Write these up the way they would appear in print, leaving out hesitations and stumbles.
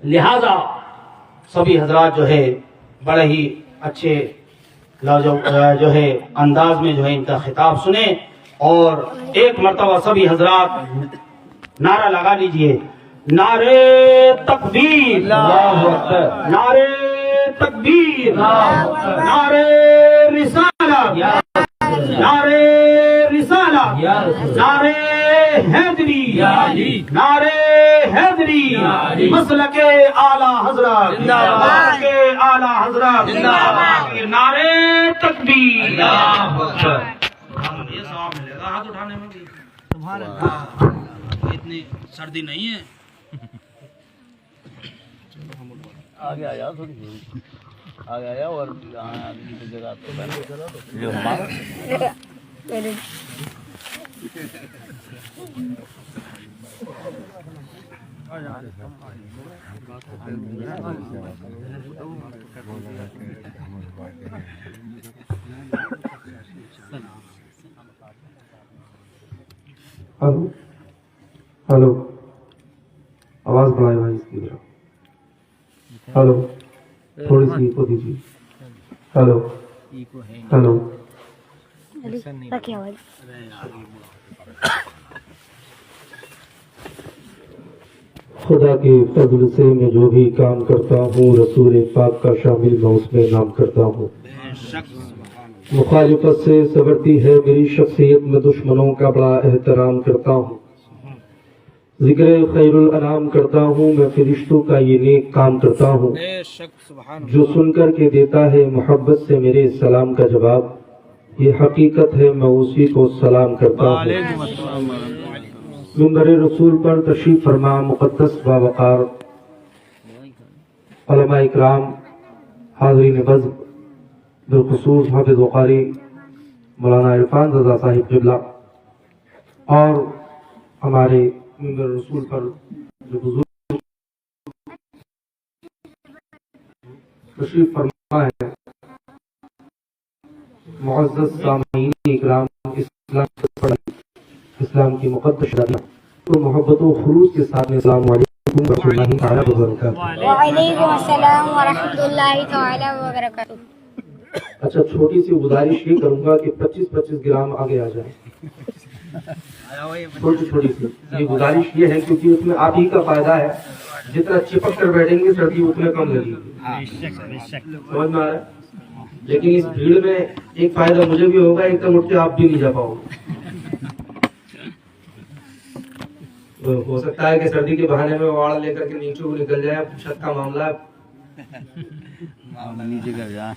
لہذا سبھی حضرات جو ہے بڑے ہی اچھے جو ہے انداز میں جو ہے ان کا خطاب سنیں، اور ایک مرتبہ سبھی حضرات نعرہ لگا لیجئے، نعرہ تکبیر، نعرہ تکبیر، نعرہ رسالت، نعرہ رسالت، نعرہ حیدری، نعرہ حیدری، مسلک اعلی حضرت، مسلک اعلی حضرت، نعرہ تکبیر۔ یہ ثواب ملے گا ہاتھ اٹھانے میں بھی، سبحان اللہ، اتنی سردی نہیں ہے۔ آگے آیا تھوڑی آگے آیا، اور یہاں آدمی کی جگہ تو جو ہمارا ہلو ہلو، آواز بڑھائے بھائی اس کی طرف، ہلو تھوڑی سی ایکو دیجیے، ہلو ہلو۔ خدا کے فضل سے میں جو بھی کام کرتا ہوں رسول پاک کا شامل میں اس میں نام کرتا ہوں۔ مخالفت سے سبرتی ہے میری شخصیت، میں دشمنوں کا بڑا احترام کرتا ہوں، ذکر خیر الانام کرتا ہوں، میں فرشتوں کا یہ نیک کام کرتا ہوں، جو سن کر کے دیتا ہے محبت سے میرے سلام کا جواب، یہ حقیقت ہے میں اسی کو سلام کرتا ہوں۔ منبر رسول پر تشریف فرما مقدس باوقار علماء اکرام، حاضرین بزم، بالخصوص حافظ وقاری مولانا عرفان رضا صاحب قبلہ، اور ہمارے منبر رسول پر جو بزرگ تشریف فرما ہے، معزز سامعین اکرام، اسلام کی مقدس شادی تو محبت و خلوص کے ساتھ السلام علیکم ورحمۃ اللہ تعالیٰ وبرکاتہ۔ وعلیکم السلام ورحمۃ اللہ تعالیٰ وبرکاتہ۔ اچھا، چھوٹی سی گزارش یہ کروں گا کہ 25-25 گرام آگے آ جائیں، چھوٹی سی یہ گزارش یہ ہے کیونکہ اس میں آپ ہی کا فائدہ ہے، جتنا چپک کر بیٹھیں گے سردی اتنا کم لگے گی، سمجھ میں آ رہا ہے؟ لیکن اس بھیڑ میں ایک فائدہ مجھے بھی ہوگا، ایک دم اٹھ کے آپ بھی نہیں جا پاؤ گے۔ ہو سکتا ہے کہ سردی کے بہانے میں واڑا لے کر کے نیچے کو نکل جائے، چھت کا معاملہ نیچے کر جائیں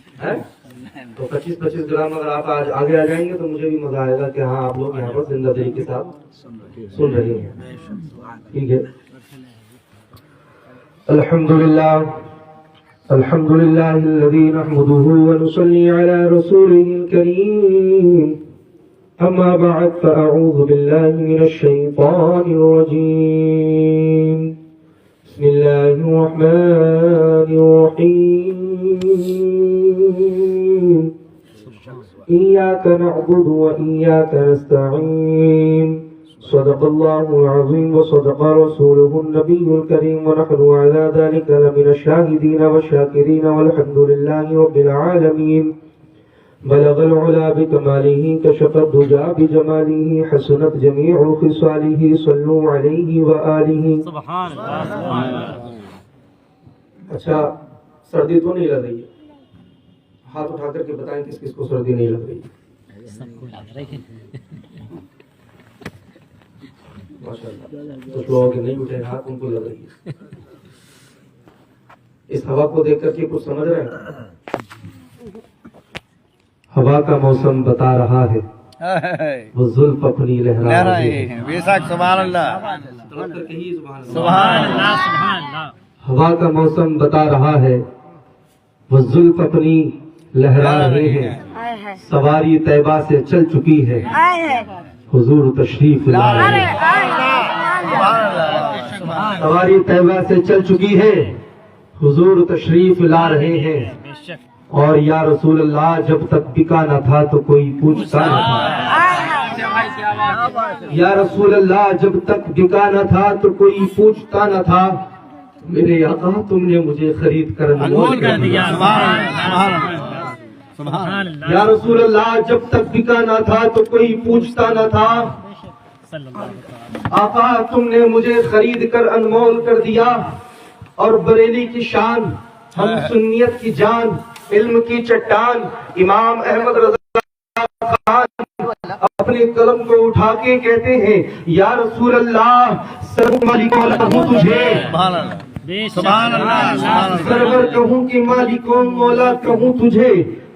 تو 25-25 گرام اگر آپ آج آگے آ جائیں گے تو مجھے بھی مزہ آئے گا کہ ہاں آپ لوگ یہاں پر زندہ دلی کے ساتھ سن رہے ہیں، ٹھیک ہے۔ الحمدللہ الحمدللہ الذی نحمده ونصلی علی رسوله الکریم، اما بعد فاعوذ باللہ من الشیطان الرجیم، بسم اللہ الرحمن الرحیم، إياك نعبد وإياك نستعين، صدق الله العظيم وصدق رسوله النبي الكريم، ونحن على ذلك لمن الشاهدين والشاكرين، والحمد لله رب العالمين، بلغ العلا بكماله، كشف الدجى بجماله، حسنت جميع خصاله، صلوا عليه وآله۔ سبحان اللہ۔ اچھا، سردی تو نہیں لگ رہی ہے؟ ہاتھ اٹھا کر کے بتائیں کس کس کو سردی نہیں لگ رہی ہے؟ ماشاءاللہ، کچھ لوگوں کے نہیں اٹھے ہاتھ، ان کو لگ رہی ہے۔ اس ہوا کو دیکھ کر کے کچھ سمجھ رہے ہیں؟ ہوا کا موسم بتا رہا ہے، وہ زلف اپنی لہرا رہے ہیں، بے شک، سبحان اللہ، سبحان اللہ۔ ہوا کا موسم بتا رہا ہے، وہ زلف اپنی لہرا رہے ہیں، سواری طیبہ سے چل چکی ہے، حضور تشریف لا رہے ہیں، سواری طیبہ سے چل چکی ہے، حضور تشریف لا رہے ہیں، اور یا رسول اللہ جب تک بکا نہ تھا تو کوئی پوچھتا نہ تھا، یا رسول اللہ جب تک بکا نہ تھا تو کوئی پوچھتا نہ تھا، میرے آقا تم نے مجھے خرید کر انمول کر دیا. یا رسول اللہ جب تک بکا نہ تھا تو کوئی پوچھتا نہ تھا. آقا تم نے مجھے خرید کر انمول کر دیا. اور بریلی کی شان، ہم سنیت کی جان، علم کی چٹان امام احمد رضا خان اپنے قلم کو اٹھا کے کہتے ہیں یا رسول اللہ سرور مالک مولا کہوں تجھے، سرور کہوں کہ مالک مولا کہوں تجھے،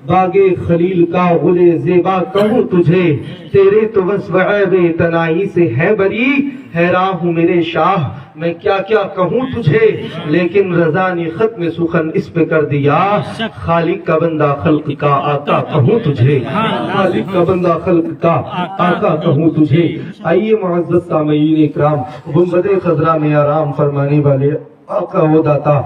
باغ خلیل کا غل زیبا کہوں تجھے، تیرے تو بس عیب تنائی سے ہے بری، حیران ہوں میرے شاہ میں کیا کیا کہوں تجھے. لیکن رضا نے ختم سخن اس پہ کر دیا، خالق کا بندہ خلق کا آقا کہوں تجھے، خالق کا بندہ خلق کا آقا کہوں تجھے. آئیے معزز سامعین اکرام، گنبد خضرا میں آرام فرمانے والے آقا و داتا،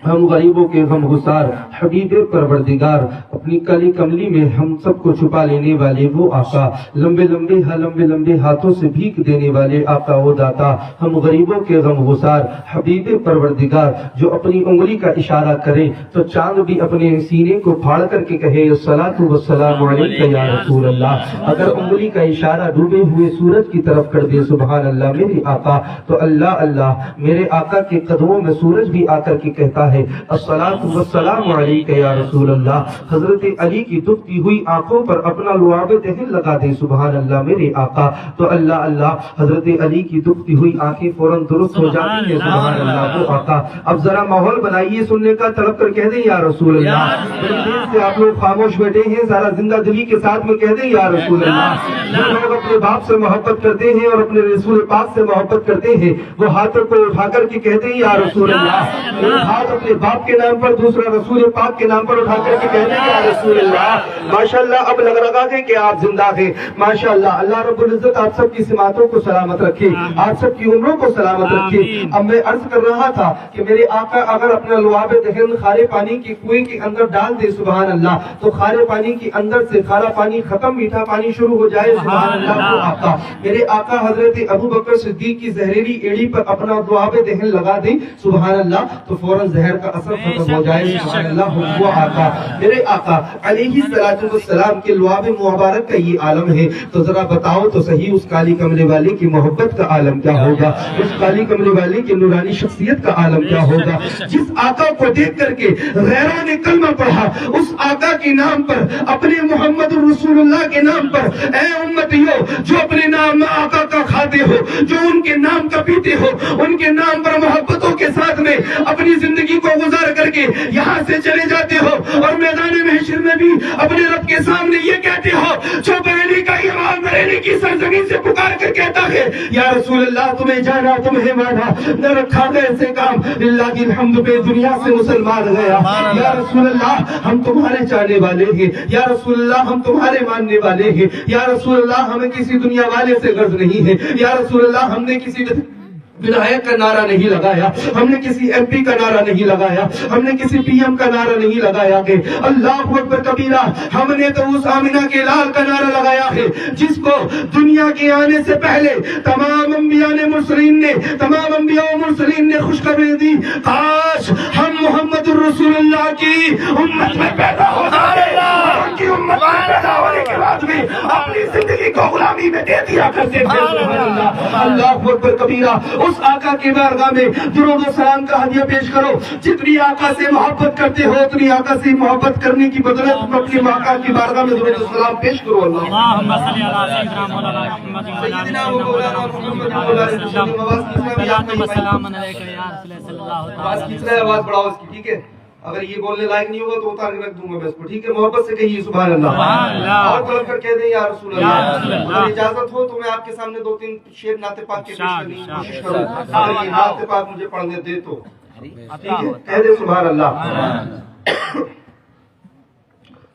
ہم غریبوں کے غم گسار، حبیب پروردگار، اپنی کلی کملی میں ہم سب کو چھپا لینے والے وہ آقا، لمبے لمبے ہاتھوں سے بھیک دینے والے آقا و داتا، ہم غریبوں کے غم گسار، حبیب پروردگار، جو اپنی انگلی کا اشارہ کرے تو چاند بھی اپنے سینے کو پھاڑ کر کے کہے الصلاۃ والسلام علیک یا رسول اللہ. اگر انگلی کا اشارہ ڈوبے ہوئے سورج کی طرف کر دے سبحان اللہ میرے آقا، تو اللہ اللہ میرے آقا کے قدموں میں سورج بھی آ کر کے کہتا ہے الصلاۃ والسلام علیک یا رسول اللہ. حضرت علی کی دبتی ہوئی آنکھوں پر اپنا لعاب دہن لگا دے سبحان اللہ میرے آقا، تو اللہ اللہ حضرت علی کی دبتی ہوئی آنکھیں فوراً درست ہو جاتی ہیں سبحان اللہ وہ آقا. اب ذرا ماحول بنائیے سننے کا، طلب کر کہہ دیں یا رسول اللہ. بڑی دیر سے آپ لوگ خاموش بیٹھے ہیں، ذرا زندہ دلی کے ساتھ میں کہہ دیں یا رسول اللہ. جو لوگ اپنے باپ سے محبت کرتے ہیں اور اپنے رسول پاک سے محبت کرتے ہیں وہ ہاتھوں کو اٹھا کر کے کہہ دیں یا رسول اللہ. ایک ہاتھ اپنے باپ کے نام پر، دوسرا رسول پاک کے نام پر اٹھا کر کے کہنے یا رسول اللہ. ماشاءاللہ اب لگ رہا ہے کہ آپ زندہ ہیں ماشاءاللہ. اللہ رب العزت آپ سب کی سماعتوں کو سلامت رکھے، آپ سب کی عمروں کو سلامت رکھے. اب میں عرض کر رہا تھا کہ میرے آقا اگر اپنا لعاب دہن خارے پانی کی کنویں کے اندر ڈال دے سبحان اللہ تو خارے پانی کے اندر سے کھارا پانی ختم، میٹھا پانی شروع ہو جائے سبحان اللہ. وہ آقا میرے آقا حضرت ابو بکر صدیق کی زہریلی ایڑی پر اپنا لعاب دہن لگا دیں سبحان اللہ تو فوراً زہر کا اثر ختم ہو جائے سبحان اللہ. وہ آقا میرے آقا علیہ السلام کے لعاب مبارک کا یہ عالم ہے. تو ذرا بتاؤ تو صحیح اس کالی کملے والے کی محبت کا عالم کیا ہوگا، اس کالی کملے والے کی نورانی شخصیت کا عالم کیا ہوگا. جس آقا کو دیکھ کر کے غیروں نے کلمہ پڑھا، اس آقا کے نام پر، اپنے محمد رسول اللہ کے نام پر، اے امتیو جو اپنے نام آقا کا کھاتے ہو، جو ان کے نام کا پیتے ہو، ان کے نام پر محبتوں کے ساتھ میں اپنی زندگی کو گزار کر کے یہاں سے چلے جاتے ہو اور میدان محشر میں بھی اپنے رب کے سامنے یہ کہتے ہو جو بریلی کا امام بریلی کی سرزمین سے پکار کر کہتا ہے یا رسول اللہ تمہیں جانا تمہیں مانا نہ رکھا ایسے کام اللہ کی الحمد پہ دنیا سے مسلمان گیا. یا رسول اللہ ہم تمہارے چاہنے والے ہیں، یا رسول اللہ ہم تمہارے ماننے والے ہیں، یا رسول اللہ ہمیں کسی دنیا والے سے غرض نہیں ہے، یا رسول اللہ ہم نے کسی ودھایک کا نعرہ نہیں لگایا، ہم نے کسی ایم پی کا نعرہ نہیں لگایا، ہم نے کسی پی ایم کا نعرہ نہیں لگایا کہ اللہ اکبر کبیرہ. ہم نے تو اس آمنہ کے لال کا نعرہ لگایا ہے جس کو دنیا کے آنے سے پہلے تمام انبیاء نے مرسلین نے تمام انبیاء و مرسلین نے خوشخبری دی کاش ہم محمد رسول اللہ کی امت میں پیدا ہو جائے، ان کی امت میں پیدا ہونے کے بعد بھی اپنی زندگی کو غلامی میں دے دیا کرتے تھے. اللہ اکبر کبیرہ. اس آقا کی بارگاہ میں درود و سلام کا ہدیہ پیش کرو. جتنی آقا سے محبت کرتے ہو اتنی آقا سے محبت کرنے کی بدولت تم اپنی آقا کی بارگاہ میں درود و سلام پیش کرو. اللہم صلی علی سیدنا مولانا محمد و علی مولانا محمد و علی السلام علیکم یا رسول اللہ صلی اللہ علیہ وسلم. آواز بڑھاؤ اس کی، ٹھیک ہے؟ اگر یہ بولنے لائق نہیں ہوگا تو اتار کے رکھ دوں گا میں اس کو، ٹھیک ہے؟ محبت سے کہیے سبحان اللہ. اور طلب کر کہہ دیں یا رسول اللہ. اگر اجازت ہو تو میں آپ کے سامنے 2-3 شعر نعت پاک کے پیش کرنے کی کوشش کروں. اگر یہ نعت پاک مجھے پڑھنے دے تو ٹھیک ہے؟ کہہ دیں سبحان اللہ.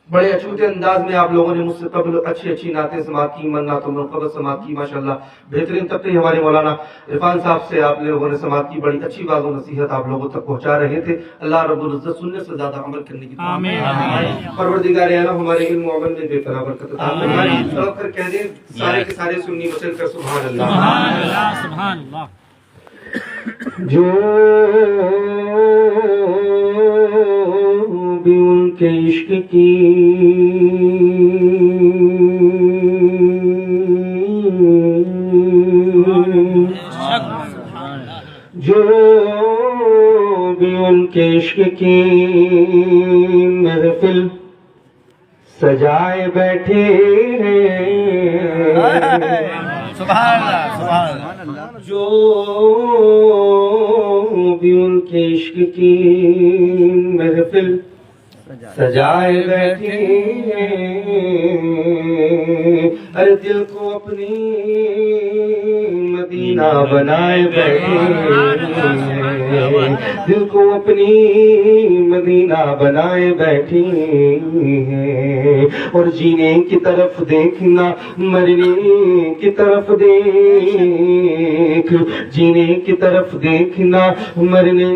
بڑے اچھوتے انداز میں آپ لوگوں نے مجھ سے قبل اچھی نعتیں سماعت کی، منات و منقبت سماعت کی ماشاءاللہ. بہترین تقریر ہمارے مولانا عرفان صاحب سے آپ لوگوں نے سماعت کی، بڑی اچھی بات و نصیحت آپ لوگوں تک پہنچا رہے تھے. اللہ رب العزت سننے سے زیادہ عمل کرنے کی توفیق. پروردگار عالم ہمارے علم و عمل میں بے پناہ برکت عطا فرمائے. سب کر کہہ دیں سارے کے سارے سنی مسل کر سبحان اللہ. جو بھی ان کے عشق کی جو بھی ان کے عشق کی محفل سجائے بیٹھے ہیں، سبحان اللہ سبحان اللہ، جو بھی ان کے عشق کی محفل سجائے بیٹھے ہیں، ارے دل کو اپنی مدینہ بنائے بیٹھے ہیں، دل کو اپنی مدینہ بنائے بیٹھے ہیں، اور جینے کی طرف دیکھنا مرنے کی طرف دیکھ، جینے کی طرف دیکھنا مرنے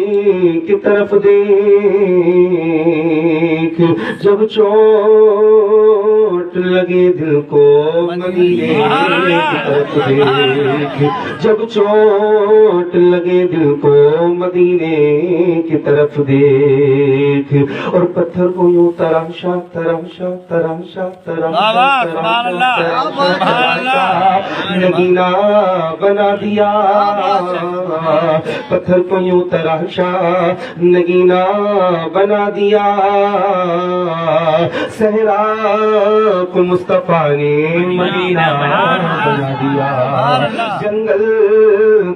کی طرف دیکھ، جب چوٹ لگے دل کو مدینے کی طرف دیکھ، جب چوٹ لگے دل کو مدینے کی طرف دیکھ، اور پتھر کو یوں تراشا تراشا تراشا تراشا نگینا بنا دیا، پتھر کو یوں تراشا نگینا بنا دیا، صحرا کو مصطفیٰ نے مدینہ بنا دیا، جنگل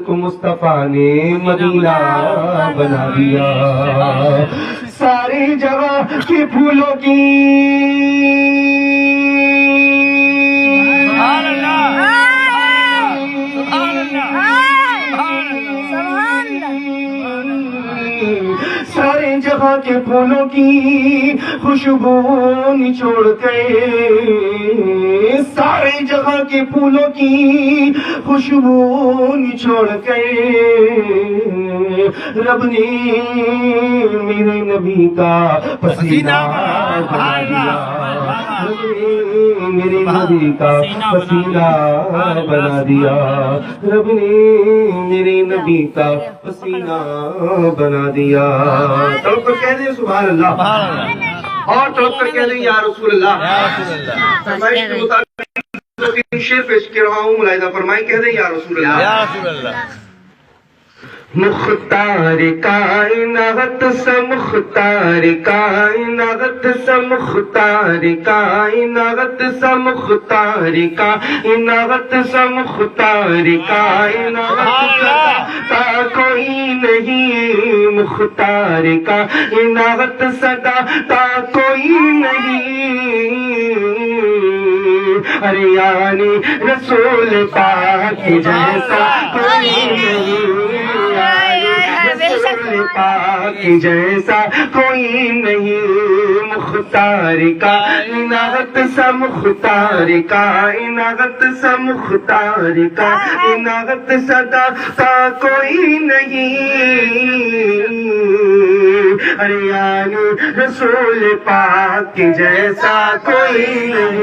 کو مصطفیٰ نے مدینہ بنا دیا، ساری جگہ کے پھولوں کی سارے جگہ کے پھولوں کی خوشبو نچوڑ کے، سارے جگہ کے پھولوں کی خوشبو نچوڑ کے، رب نے میرے نبی کا پسینہ بنا دیا، رب نے میرے نبی کا پسینہ بنا دیا، رب نے میرے نبی کا پسینہ بنا دیا۔ تڑپ کر کہہ دیں سبحان اللہ، اور تڑپ کر کہہ دیں یا رسول اللہ۔ فرمائش کے مطابق دو تین شعر پیش کر رہا ہوں، ملاحظہ فرمائیں، کہہ دیں یا رسول اللہ۔ یا رسول اللہ۔ مختار کائنات سے مختار کائنات سے مختار کائنات سے مختار کائنات سے مختار کائنات تا کوئی نہیں، مختار کائنات صدا تا کوئی نہیں، ارے یعنی رسول پاک جیسا کوئی نہیں، رسول پاک جیسا کوئی نہیں، مختار کائنات سے مختار کائنات سے مختار کائنات صدا کا کوئی نہیں، ارے یعنی رسول پاک جیسا کوئی نہیں،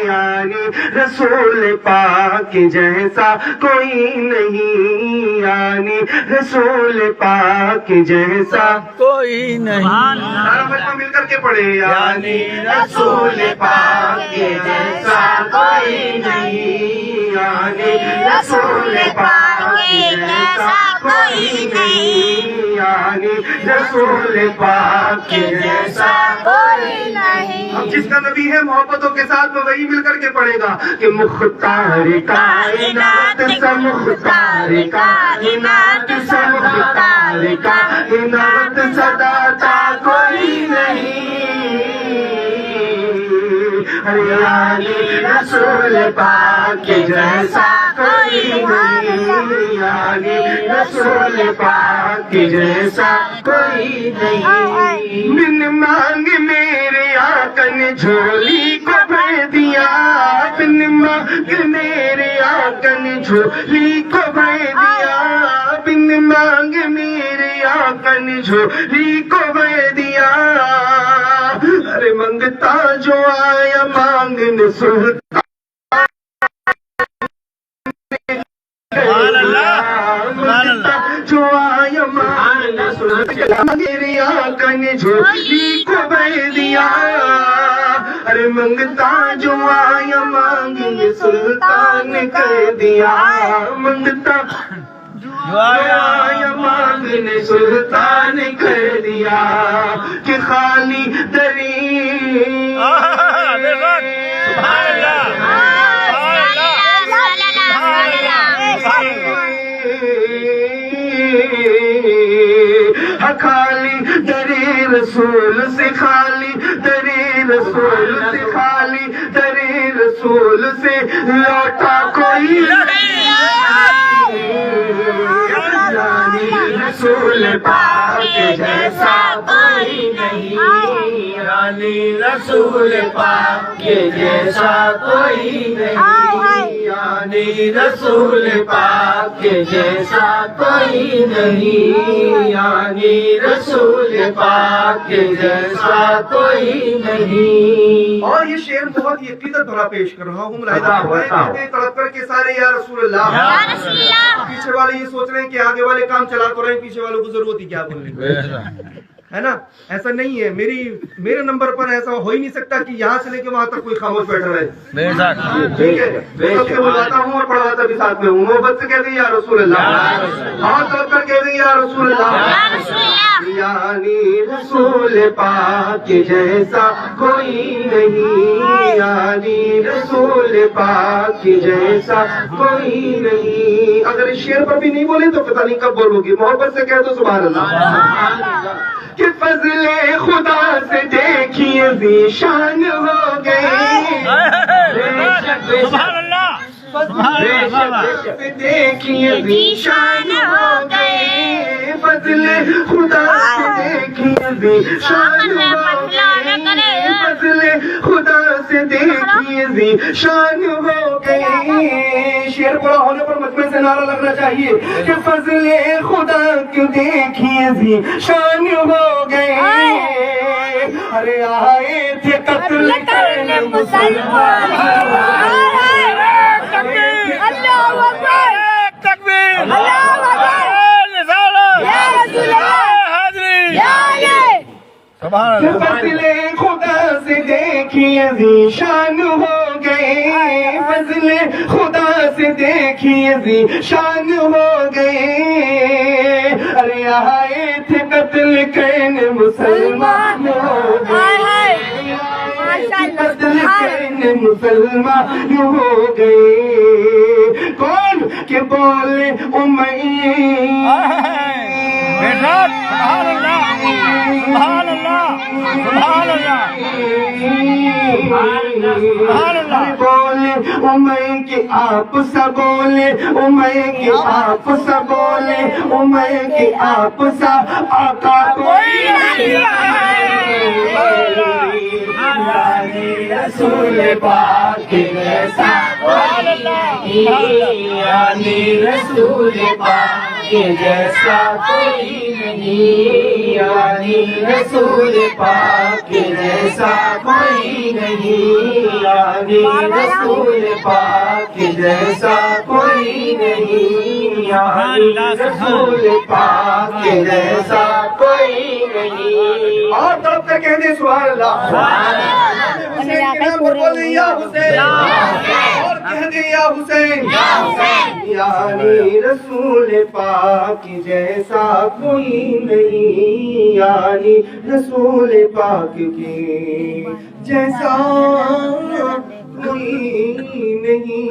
یعنی رسول پاک جیسا کوئی نہیں، یعنی رسول پاک جیسا کوئی نہیں۔ سارا مجمع مل کر کے پڑھے، یعنی رسول پاک جیسا کوئی نہیں، یعنی رسول پاک جیسا کوئی نہیں، یعنی رسول پاک جیسا کوئی نہیں۔ اب جس کا نبی ہے محبتوں کے ساتھ وہ وہی مل کر کے پڑھے گا کہ مختار کائنات سے مختار کائنات سے مختار کائنات صدا تا کوئی نہیں، یعنی رسول پاک جیسا کوئی نہیں، یعنی رسول پاک جیسا کوئی نہیں۔ بن مانگ میرے آقا نے جھولی کو بھر دیا، بن مانگ میرے آقا نے جھولی کو بھر دیا، بن مانگ میرے آقا نے جھولی کو بھر دیا، ارے منگتا جو آیا مانگنے سلطان سبحان اللہ سبحان اللہ جو آیا مان گریا کن جھولی کو بہ دیا ارے منگتا جو آیا مانگ سلطان کر دیا منگتا جو آیا مانگ نے سلطان کر دیا کہ خالی دری سبحان اللہ خالی دری رسول سے خالی دری رسول سے خالی دری رسول سے لوٹا کوئی رسول پاک جیسا کوئی نہیں رانی رسول پاک جیسا کوئی نہیں یعنی رسول پاک جیسا کوئی نہیں یعنی رسول پاک جیسا کوئی نہیں. اور یہ شعر بہت ہی عقیدت بھرا پیش کر رہا ہوں. تڑپ کر کے سارے یا رسول اللہ پیچھے والے یہ سوچ رہے ہیں کہ آگے والے کام چلا تو رہے ہیں, پیچھے والوں کو ضرورت ہی کیا بولنے کی, ہے نا. ایسا نہیں ہے, میرے نمبر پر ایسا ہو ہی نہیں سکتا کہ یہاں سے لے کے وہاں تک کوئی خاموش بیٹھا رہے. ٹھیک ہے, سب کے بلاتا ہوں اور پڑھواتا بھی ساتھ میں ہوں. محبت سے کہہ دیں یا رسول اللہ, ہاتھ توڑ کر کہہ دیں یا رسول اللہ. یعنی رسول پاک جیسا کوئی نہیں یعنی رسول پاک جیسا کوئی نہیں. اگر اس شعر پر بھی نہیں بولے تو پتہ نہیں کب بولو گی. محبت سے کہہ دو سبحان اللہ. کہ فضل خدا سے دیکھیے ذیشان ہو گئے سبحان اللہ دیکھیے ذیشان ہو گئے فضل خدا سے دیکھیے ذیشان ہو گئے فضل خدا سے دیکھیے ذیشان ہو گئے. شعر پڑا ہونے پر مجمع سے نعرہ لگنا چاہیے کہ فضل خدا کیوں دیکھیے ذیشان ہو گئے. ارے آئے تھے قتل کرنے مسلمان فضل خدا سے دیکھیے ذیشان ہو گئے فضل خدا سے دیکھیے ذیشان ہو گئے. ارے آئے تھے قتل کرنے مسلمان ہو گئے قتل کرنے مسلمان ہو گئے. کون کہ بولے امیہ سبحان اللہ سبحان اللہ سبحان اللہ سبحان اللہ. بولے امیہ کے آپ سا بولے امیہ کے آپ سا بولے امیہ کے آپ سا آقا کوئی نہیں رسول پاک جیسا کوئی نہیں رسول پاک جیسا کوئی نہیں یعنی رسول پاک جیسا کوئی نہیں یعنی رسول پاک جیسا کوئی نہیں یعنی رسول پاک جیسا کوئی نہیں. اور تڑپ کر کہہ دیں سبحان اللہ. حسین کے نام پر بولیں یا حسین اور کہہ دیں یا حسین یعنی رسول پاک جیسا کوئی نہیں یعنی رسول پاک کی جیسا کوئی نہیں.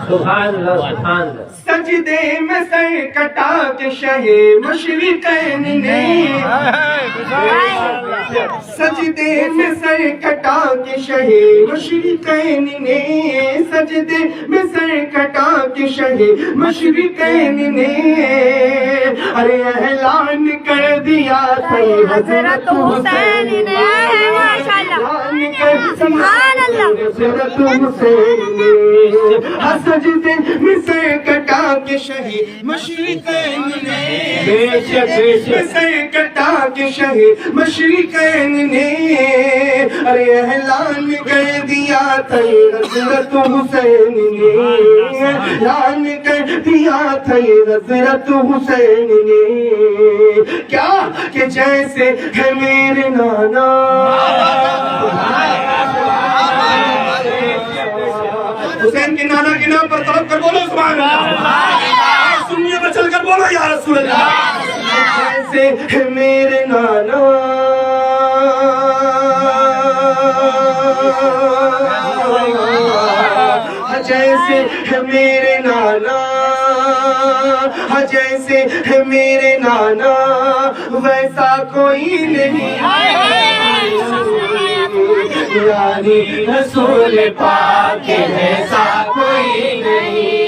سبحان اللہ سبحان اللہ. سجدے میں سر کٹا کے شہ مشرقین نے سجدے میں سر کٹا کے شہ مشرقین نے سجدے میں سر کٹا کے شہ مشرقین نے. ارے اعلان کر کر دیا تھا حضرت حسین نے سبحان اللہ حضرت حسین نے سجدے میں سے کٹا کے شہید مشرقین نے بے شک سے کٹا کے شہید مشرقین نے ارے اعلان کر دیا تھا حضرت حسین نے اعلان کر دیا تھا حضرت حسین نے کیا کہ جیسے ہے میرے نانا حسین کے نانا کے نام پر تڑپ کر بولو سبحان اللہ سنیے میں چل کر بولو یا رسول اللہ جیسے ہے میرے نانا جیسے ہے میرے نانا جیسے ہے میرے نانا ویسا کوئی نہیں یعنی رسول پاک ایسا کوئی نہیں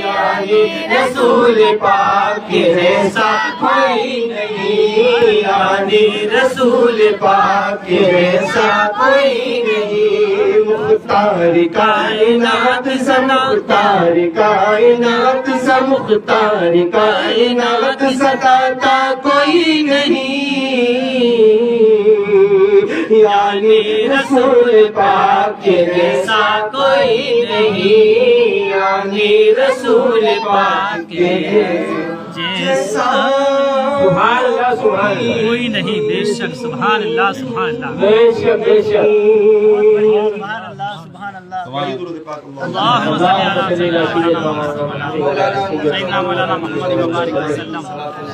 یعنی رسول پاک ایسا کوئی نہیں یعنی رسول پاک ایسا کوئی نہیں مختار کائنات سا مختار کائنات سا مختار کائنات سا داتا کوئی نہیں یعنی رسول پاک جیسا کوئی نہیں یعنی رسول پاک جیسا سبحان اللہ سبحان اللہ کوئی نہیں بے شک سبحان اللہ سبحان اللہ بے شک بے شک سبحان اللہ سبحان اللہ اللہم صلی علی سیدنا مولانا محمد وبارک وسلم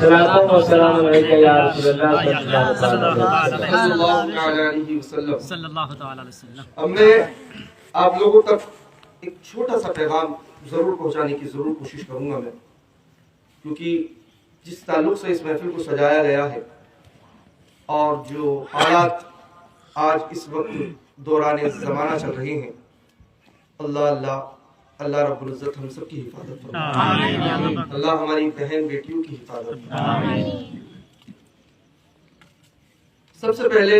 صلوات و سلام علیکہ یا رسول اللہ صلی اللہ تعالی علیہ وسلم اب میں آپ لوگوں تک ایک چھوٹا سا پیغام ضرور پہنچانے کی ضرور کوشش کروں گا میں، کیونکہ جس تعلق سے اس محفل کو سجایا گیا ہے اور جو حالات آج اس وقت دوران زمانہ چل رہے ہیں، اللہ اللہ اللہ رب العزت ہم سب کی حفاظت فرمائے، اللہ ہماری بہن بیٹیوں کی حفاظت فرمائے۔ سب سے پہلے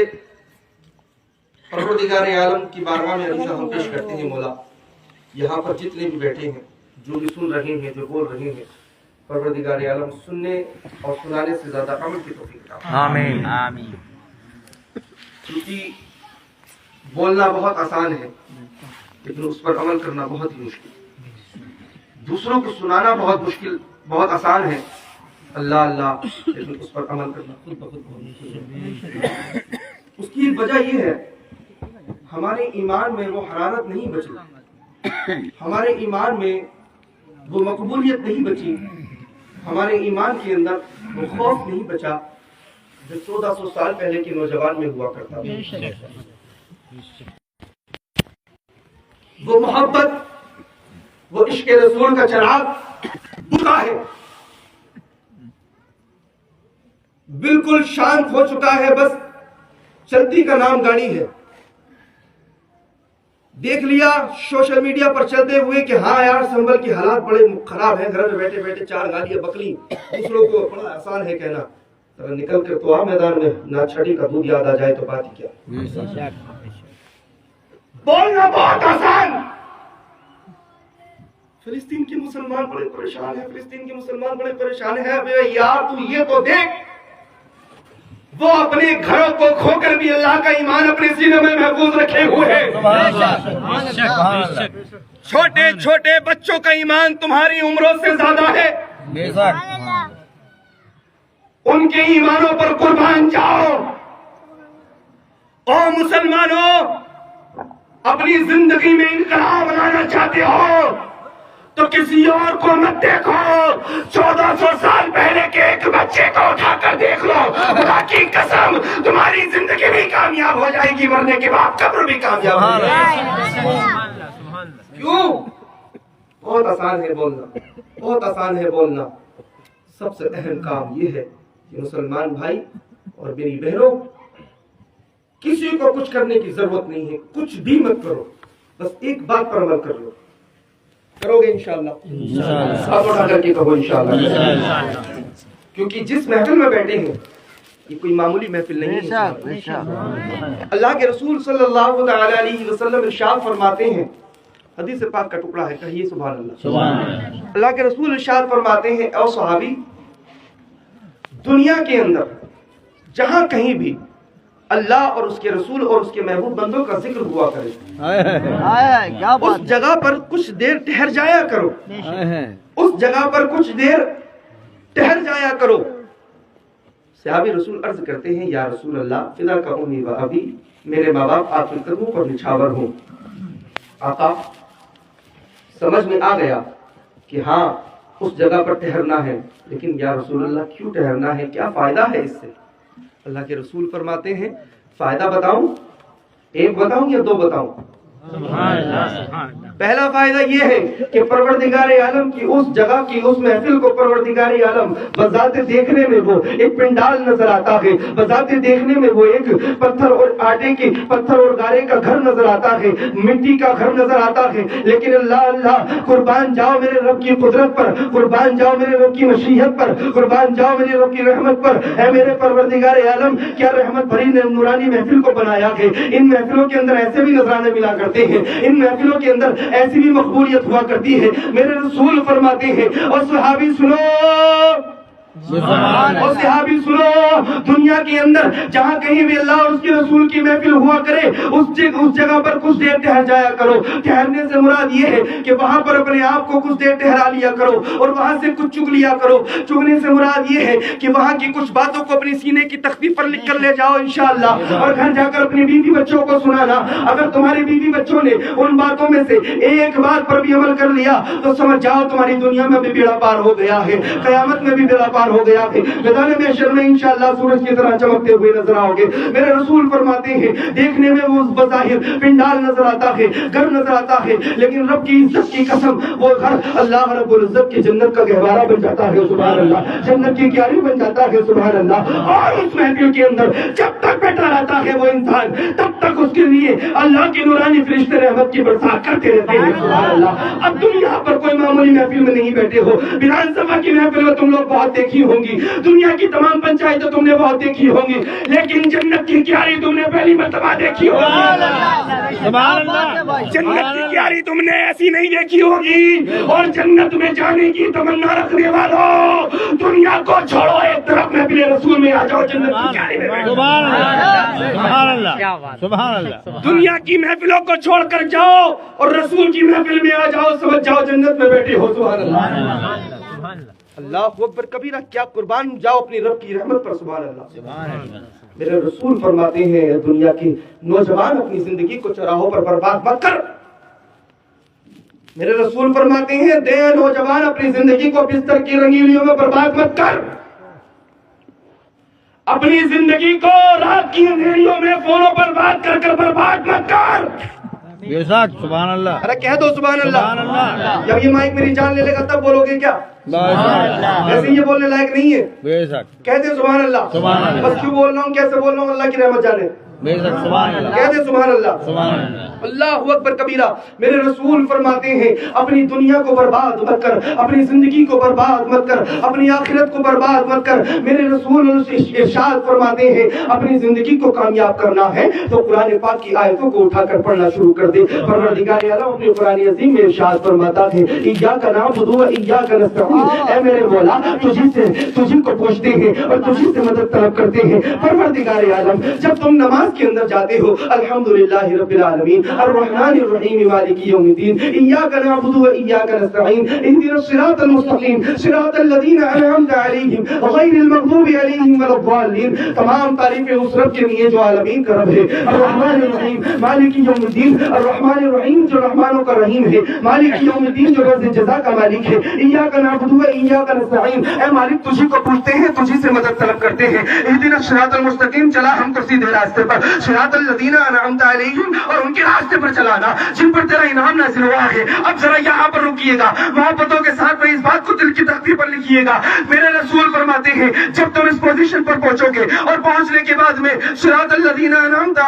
پروردگار عالم کی بارگاہ میں عریضہ ہم پیش کرتے ہیں مولا، یہاں پر جتنے بھی بیٹھے ہیں، جو بھی سن رہے ہیں، جو بول رہے ہیں، پروردگار عالم سننے اور سنانے سے زیادہ عمل کی توفیق عطا فرمائے۔ آمین آمین کیونکہ بولنا بہت آسان ہے لیکن اس پر عمل کرنا بہت ہی مشکل، دوسروں کو سنانا بہت مشکل بہت آسان ہے، اللہ اللہ لیکن اس پر عمل کرنا خود بخود بہت مشکل ہے۔ اس کی وجہ یہ ہے ہمارے ایمان میں وہ حرارت نہیں بچی، ہمارے ایمان میں وہ مقبولیت نہیں بچی، ہمارے ایمان کے اندر وہ خوف نہیں بچا جو 1400 سال پہلے کے نوجوان میں ہوا کرتا تھا۔ وہ محبت، وہ عشق رسول کا چراغ بجھا ہے، بالکل شانت ہو چکا ہے، بس چلتی کا نام گاڑی ہے۔ دیکھ لیا سوشل میڈیا پر چلتے ہوئے کہ ہاں یار سنبل کی حالات بڑے خراب ہیں، گھر میں بیٹھے بیٹھے 4 گالیاں بکلی، دوسروں کو بڑا آسان ہے کہنا، نکل کر تو آ میدان میں، نہ چھڑی کا دودھ یاد آ جائے تو بات ہی کیا۔ بولنا بہت آسان، فلسطین کے مسلمان بڑے پریشان ہیں، فلسطین کے مسلمان بڑے پریشان ہیں۔ ابے یار تو یہ تو دیکھ، وہ اپنے گھروں کو کھو کر بھی اللہ کا ایمان اپنے سینے میں محفوظ رکھے ہوئے ہیں۔ چھوٹے چھوٹے بچوں کا ایمان تمہاری عمروں سے زیادہ ہے، ان کے ایمانوں پر قربان جاؤ۔ او مسلمانوں، اپنی زندگی میں انقلاب لانا چاہتے ہو تو کسی اور کو مت دیکھو، 1400 سال پہلے کے ایک بچے کو اٹھا کر دیکھ لو، خدا کی قسم تمہاری زندگی بھی کامیاب ہو جائے گی، مرنے کے بعد قبر بھی کامیاب ہو جائے گی۔ کیوں؟ بہت آسان ہے بولنا، بہت آسان ہے بولنا۔ سب سے اہم کام یہ ہے کہ مسلمان بھائی اور میری بہنوں، کسی کو کچھ کرنے کی ضرورت نہیں ہے، کچھ بھی مت کرو، بس ایک بات پر عمل کر لو۔ کرو گے انشاءاللہ؟ ہاتھ اٹھا کر کے کہو انشاءاللہ۔ کیونکہ جس محفل میں بیٹھے ہیں یہ کوئی معمولی محفل نہیں ہے. اللہ کے رسول صلی اللہ علیہ وسلم ارشاد فرماتے ہیں, حدیث پاک کا ٹکڑا ہے, کہیے سبحان اللہ. اللہ کے رسول ارشاد فرماتے ہیں, اے صحابی, دنیا کے اندر جہاں کہیں بھی اللہ اور اس کے رسول اور اس کے محبوب بندوں کا ذکر ہوا کرے, اس جگہ پر کچھ دیر ٹھہر جایا کرو, اس جگہ پر کچھ دیر ٹھہر جایا کرو. صحابی رسول عرض کرتے ہیں, یا رسول اللہ, فدا کا امی و ابی, میرے ماں باپ آپ کے قدموں پر نچھاور ہوں. آقا, سمجھ میں آ گیا کہ ہاں اس جگہ پر ٹھہرنا ہے, لیکن یا رسول اللہ کیوں ٹھہرنا ہے, کیا فائدہ ہے اس سے؟ اللہ کے رسول فرماتے ہیں, فائدہ بتاؤں, ایک بتاؤں یا دو بتاؤں؟ پہلا فائدہ یہ ہے کہ پروردگار عالم کی اس جگہ کی اس محفل کو پروردگار عالم بذات دیکھنے میں وہ ایک پنڈال نظر آتا ہے, بذات دیکھنے میں وہ ایک پتھر اور آٹے کی, پتھر اور گارے کا گھر نظر آتا ہے, مٹی کا گھر نظر آتا ہے, لیکن اللہ اللہ, قربان جاؤ میرے رب کی قدرت پر, قربان جاؤ میرے رب کی مشیت پر, قربان جاؤ میرے رب کی رحمت پر. اے میرے پروردگار عالم, کیا رحمت بھری نورانی محفل کو بنایا ہے. ان محفلوں کے اندر ایسے بھی نذرانے ملا کرتے ہیں, ان محفلوں کے اندر ایسی بھی مقبولیت ہوا کرتی ہے. میرے رسول فرماتے ہیں, اور صحابی سنو, اور صحابی سنو, دنیا کے اندر جہاں کہیں بھی اللہ اور اس کے رسول کی محفل ہوا کرے, اس جگہ پر کچھ دیر ٹھہر جایا کرو. ٹھہرنے سے مراد یہ ہے کہ وہاں پر اپنے آپ کو کچھ دیر ٹھہرا لیا کرو اور وہاں سے کچھ چگ لیا کرو. چگنے سے مراد یہ ہے کہ وہاں کی کچھ باتوں کو اپنی سینے کی تختی پر لکھ کر لے جاؤ انشاءاللہ, اور گھر جا کر اپنی بیوی بچوں کو سنانا. اگر تمہاری بیوی بچوں نے ان باتوں میں سے ایک بات پر بھی عمل کر لیا تو سمجھ جاؤ تمہاری دنیا میں بھی بیڑا پار ہو گیا ہے, قیامت میں بھی بیڑا پار ہو گیا ہے. میدان محشر میں انشاءاللہ سورج کی طرح چمکتے ہوئے نظر آؤ گے. میرے رسول فرماتے ہیں, دیکھنے میں وہ بظاہر پنڈال نظر آتا ہے, گھر نظر آتا ہے, لیکن رب کی عزت کی قسم وہ گھر اللہ رب العزت کی جنت کا گہوارہ بن جاتا ہے, سبحان اللہ, جنت کی کیاری بن جاتا ہے, سبحان اللہ. اور اس محفل کے اندر جب تک بیٹھا رہتا ہے وہ انسان, تب تک اس کے لیے اللہ کے نورانی فرشتے رحمت کی برسات کرتے رہتے ہیں, سبحان اللہ. اب تم یہاں پر کوئی معمولی محفل میں نہیں بیٹھے ہو, ویدھان سبھا کی محفل میں تم لوگ بہت دیکھی ہوں گی, دنیا کی تمام پنچایتیں تم نے بہت دیکھی ہوں گی, لیکن جنت کی کیاری تم نے پہلی مرتبہ دیکھی ہوگی. سبحان اللہ. جنت کی کیاری تم نے ایسی نہیں دیکھی ہوگی. اور جنت میں جانے کی تمنا رکھنے والوں, دنیا کو چھوڑو, ایک طرف محفل رسول میں آ جاؤ, جنت کی کیاری میں بیٹھو. سبحان اللہ, سبحان اللہ. دنیا کی محفلوں کو چھوڑ کر جاؤ اور رسول کی محفل میں آ جاؤ, سمجھ جاؤ جنت میں بیٹھے ہو. سبحان اللہ. اللہ اکبر کبیرہ, کیا قربان جاؤ اپنی رب کی رحمت پر, سبحان اللہ. میرے رسول فرماتے ہیں, دنیا کی نوجوان اپنی زندگی کو چوراہوں پر برباد مت کر. میرے رسول فرماتے ہیں, دے نوجوان اپنی زندگی کو بستر کی رنگینیوں میں برباد مت کر. اپنی زندگی کو رات کی اندھیریوں میں فونوں پر بات کر کر برباد مت کر. بے شک, سبحان اللہ. ارے کہہ دو سبحان اللہ. جب یہ مائک میری جان لے لے گا تب بولو گے کیا؟ ایسے یہ بولنے لائق نہیں ہے. بے شک, کہتے سبحان اللہ. بس کیوں بول رہا ہوں, کیسے بول رہا ہوں, اللہ کی رحمت جانے. بے شک, سبحان اللہ. کہتے سبحان اللہ. سبحان اللہ. اللہ اکبر کبیرہ. میرے رسول فرماتے ہیں, اپنی دنیا کو برباد مت کر, اپنی زندگی کو برباد مت کر, اپنی آخرت کو برباد مت کر. میرے رسول ارشاد فرماتے ہیں, اپنی زندگی کو کامیاب کرنا ہے تو قرآن پاک کی آیتوں کو اٹھا کر پڑھنا شروع کر دے. پروردگار عالم اپنے قرآن عظیم میں ارشاد فرماتا ہے, ایاک نعبد و ایاک نستعین, اے میرے مولا تجھی کو پوچھتے ہیں اور تجھی سے مدد طلب کرتے ہیں. پروردگار عالم, جب تم نماز کے اندر جاتے ہو, الحمدللہ رب العالمین الرحمن الرحیم مالک یوم الدین, ایاک نعبد و ایاک نستعین, اهدنا الصراط المستقیم صراط الذین انعمت علیہم غیر المغضوب علیہم ولا الضالین. تمام تعریفیں اس رب کے لیے جو عالمین کا رب ہے, الرحمن الرحیم مالک یوم الدین. الرحمن الرحیم جو رحمانوں کا رحیم ہے, مالک یوم الدین جو روز جزا کا مالک ہے. ایاک نعبد و ایاک نستعین, اے مالک تجھی کو پوچھتے ہیں, تجھی سے مدد طلب کرتے ہیں. اهدنا الصراط المستقیم, چلا ہم کو سیدھے راستے پر. صراط الذین انعمت علیہم, اور ان کے راستے پر چلانا جن پر تیرا انعام نازل ہوا ہے. اب ذرا یہاں پر رکیے گا, محبتوں کے ساتھ میں اس بات کو دل کی تختی پر لکھیے گا. میرے رسول فرماتے ہیں, جب تم اس پوزیشن پر پہنچو گے اور پہنچنے کے بعد میں صراط الذین انعمت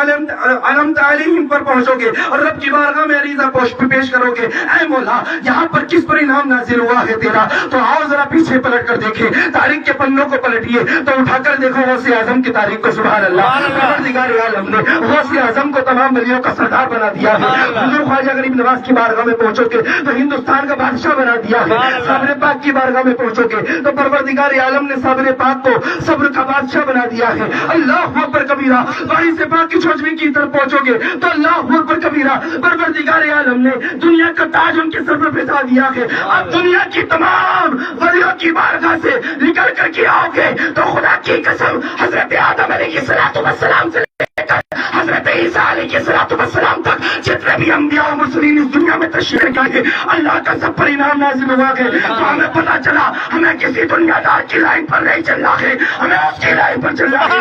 علیہم پر پہنچو گے اور رب کی بارگاہ میں عریضہ پیش کرو گے, اے مولا یہاں پر کس پر انعام نازل ہوا ہے تیرا, تو آؤ ذرا پیچھے پلٹ کر دیکھیں, تاریخ کے پنوں کو پلٹیے تو اٹھا کر دیکھو غوث اعظم کی تاریخ کو سبحان اللہ پروردگار عالم نے غوث اعظم کو تمام ولیوں کا سردار بنا دیا ہے. حضور خواجہ غریب نواز کی بارگاہ میں پہنچو گے تو ہندوستان کا بادشاہ بنا دیا ہے. صابر پاک کی بارگاہ میں پہنچو گے تو پروردگار عالم نے صابر پاک کو صبر کا بادشاہ بنا دیا ہے. اللہ اکبر کبیرہ. باری سے پاک کی چھوچویں کی طرف پہنچو گے تو اللہ اکبر کبیرہ. پروردگار عالم نے دنیا کا تاج ان کے سر پر بٹھا دیا ہے. اب دنیا کی تمام ولیوں کی بارگاہ سے نکل کر کے آؤ گے تو خدا کی قسم حضرت آدم علیہ السلام سے لے کر حضرت عیسیٰ علیہ السلام تک جتنے بھی انبیاء و مرسلین اس دنیا میں تشریف لائے اللہ کا سب پر انعام نازل ہوا ہے. تو ہمیں پتا چلا ہمیں کسی دنیا دار کی لائن پر نہیں چلنا ہے, ہمیں اس کی لائن پر چلنا ہے.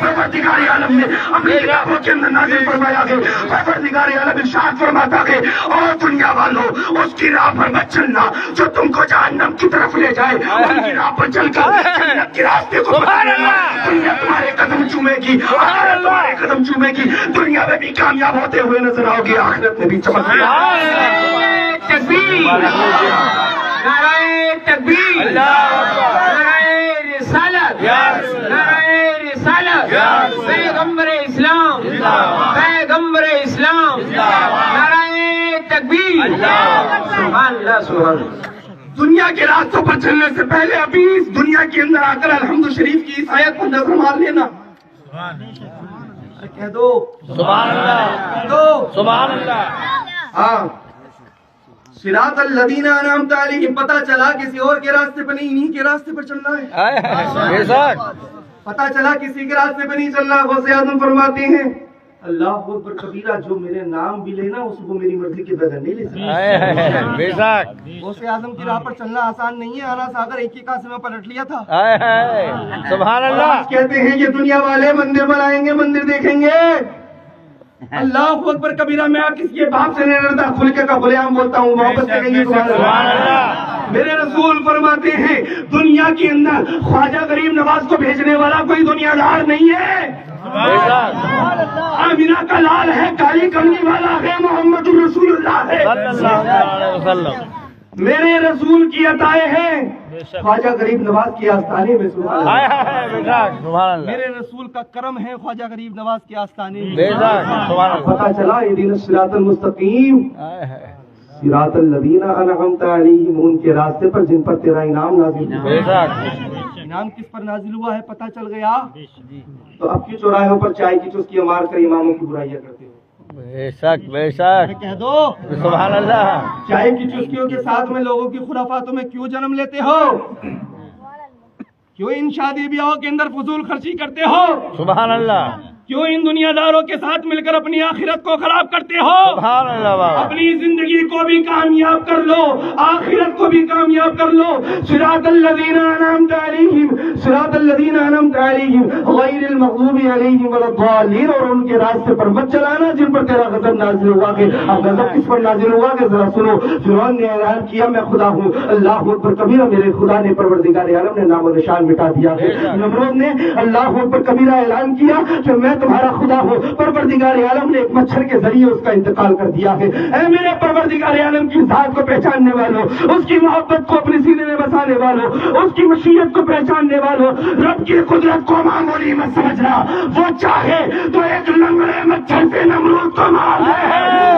پروردگار عالم نے اپنی کتابوں کے اندر نازل فرمایا ہے. پروردگار عالم ارشاد فرماتا ہے اور دنیا والوں اس کی راہ پر مت چلنا جو تم کو جہنم کی طرف لے جائے. ان کی راہ پر چل کر جنت کے راستے کو پکڑنا. دنیا تمہارے قدم چومے گی, آخرت تمہارے قدم چومے گی. دنیا میں بھی کامیاب ہوتے ہوئے نظر آؤ گے, آخرت میں بھی چمک گے. تکبیر, نعرہ تکبیر, نعرہ رسالت, نعرہ رسالت, پیغمبر اسلام, پیغمبر اسلام, نعرہ تکبیر. سبحان اللہ, سبحان اللہ. دنیا کے راستوں پر چلنے سے پہلے ابھی اس دنیا کے اندر آ کر الحمد شریف کی اس آیت پر نظر مار لینا. کہہ دو سبحان اللہ, کہہ دو سبحان اللہ. ہاں, صراط الذین انعمت علیہم. پتہ چلا کسی اور کے راستے پر نہیں, انہی کے راستے پر چلنا ہے. بے شک. پتہ چلا کسی کے راستے پر نہیں چلنا. غوث اعظم فرماتے ہیں اللہ اکبر کبیرہ, جو میرے نام بھی لینا اس کو میری مرضی کے بغیر نہیں لے سکتا. بے شک. غوث اعظم کی راہ پر چلنا آسان نہیں ہے. آنا ساگر ایک ہی کاسے میں پلٹ لیا تھا. سبحان اللہ. کہتے ہیں یہ دنیا والے مندر بنائیں گے, مندر دیکھیں گے. اللہ اکبر کبیرہ. میں آپ کسی کے باپ سے نہیں ڈرتا, کھل کے کا کھلے عام بولتا ہوں, محبت سے کہیں گے سبحان اللہ. میرے رسول فرماتے ہیں دنیا کے اندر خواجہ غریب نواز کو بھیجنے والا کوئی دنیا دار نہیں ہے. آمینہ کا لال ہے, کالی کملی والا ہے, محمد رسول اللہ ہے. میرے رسول کی عطائیں ہیں خواجہ غریب نواز کی آستانے میں. سبحان اللہ. میرے رسول کا کرم ہے خواجہ غریب نواز کی آستانے میں. پتہ چلا یہ دین الصراط المستقیم, صراط الذین انعمت علیہم, ان کے راستے پر جن پر تیرا انعام نازل ہوا. انعام کس پر نازل ہوا ہے پتہ چل گیا. تو اب کی چوراہوں پر چائے کی چسکیاں مار کر اماموں کی برائیاں کرتے ہو. بے شک, بے شک. کہہ دو سبحان اللہ. چائے کی چسکیوں کے ساتھ میں لوگوں کی خرافاتوں میں کیوں جنم لیتے ہو؟ کیوں ان شادی بیاہوں کے اندر فضول خرچی کرتے ہو؟ سبحان اللہ. کیوں ان دنیا داروں کے ساتھ مل کر اپنی آخرت کو خراب کرتے ہو؟ سبحان اللہ بابا. اپنی زندگی کو بھی کامیاب کر لو, آخرت کو بھی کامیاب کر لو. صراط الذین انعمت علیہم, صراط الذین انعمت علیہم غیر المغضوب علیہم ولا الضالین. اور ان کے راستے پر مت چلانا جن پر تیرا غضب نازل ہوا ہے. اب غضب کس پر نازل ہوا کہ ذرا سنو. فرعون نے اعلان کیا میں خدا ہوں. اللہ اکبر کبیرہ. میرے خدا نے پروردگار عالم نے نام و نشان مٹا دیا ہے. نمرود نے اللہ اکبر کبیرہ اعلان کیا کہ میں تمہارا خدا ہوں. پروردگار عالم نے ایک مچھر کے ذریعے اس کا انتقال کر دیا ہے. اے میرے پروردگار عالم کی ذات کو پہچاننے والوں, اس کی محبت کو اپنے سینے میں بسانے والوں, اس کی مشیت کو پہچاننے والوں, رب کی قدرت کو معمولی مت سمجھنا. وہ چاہے تو ایک لنگڑے مچھر سے نمرود کو مار دے.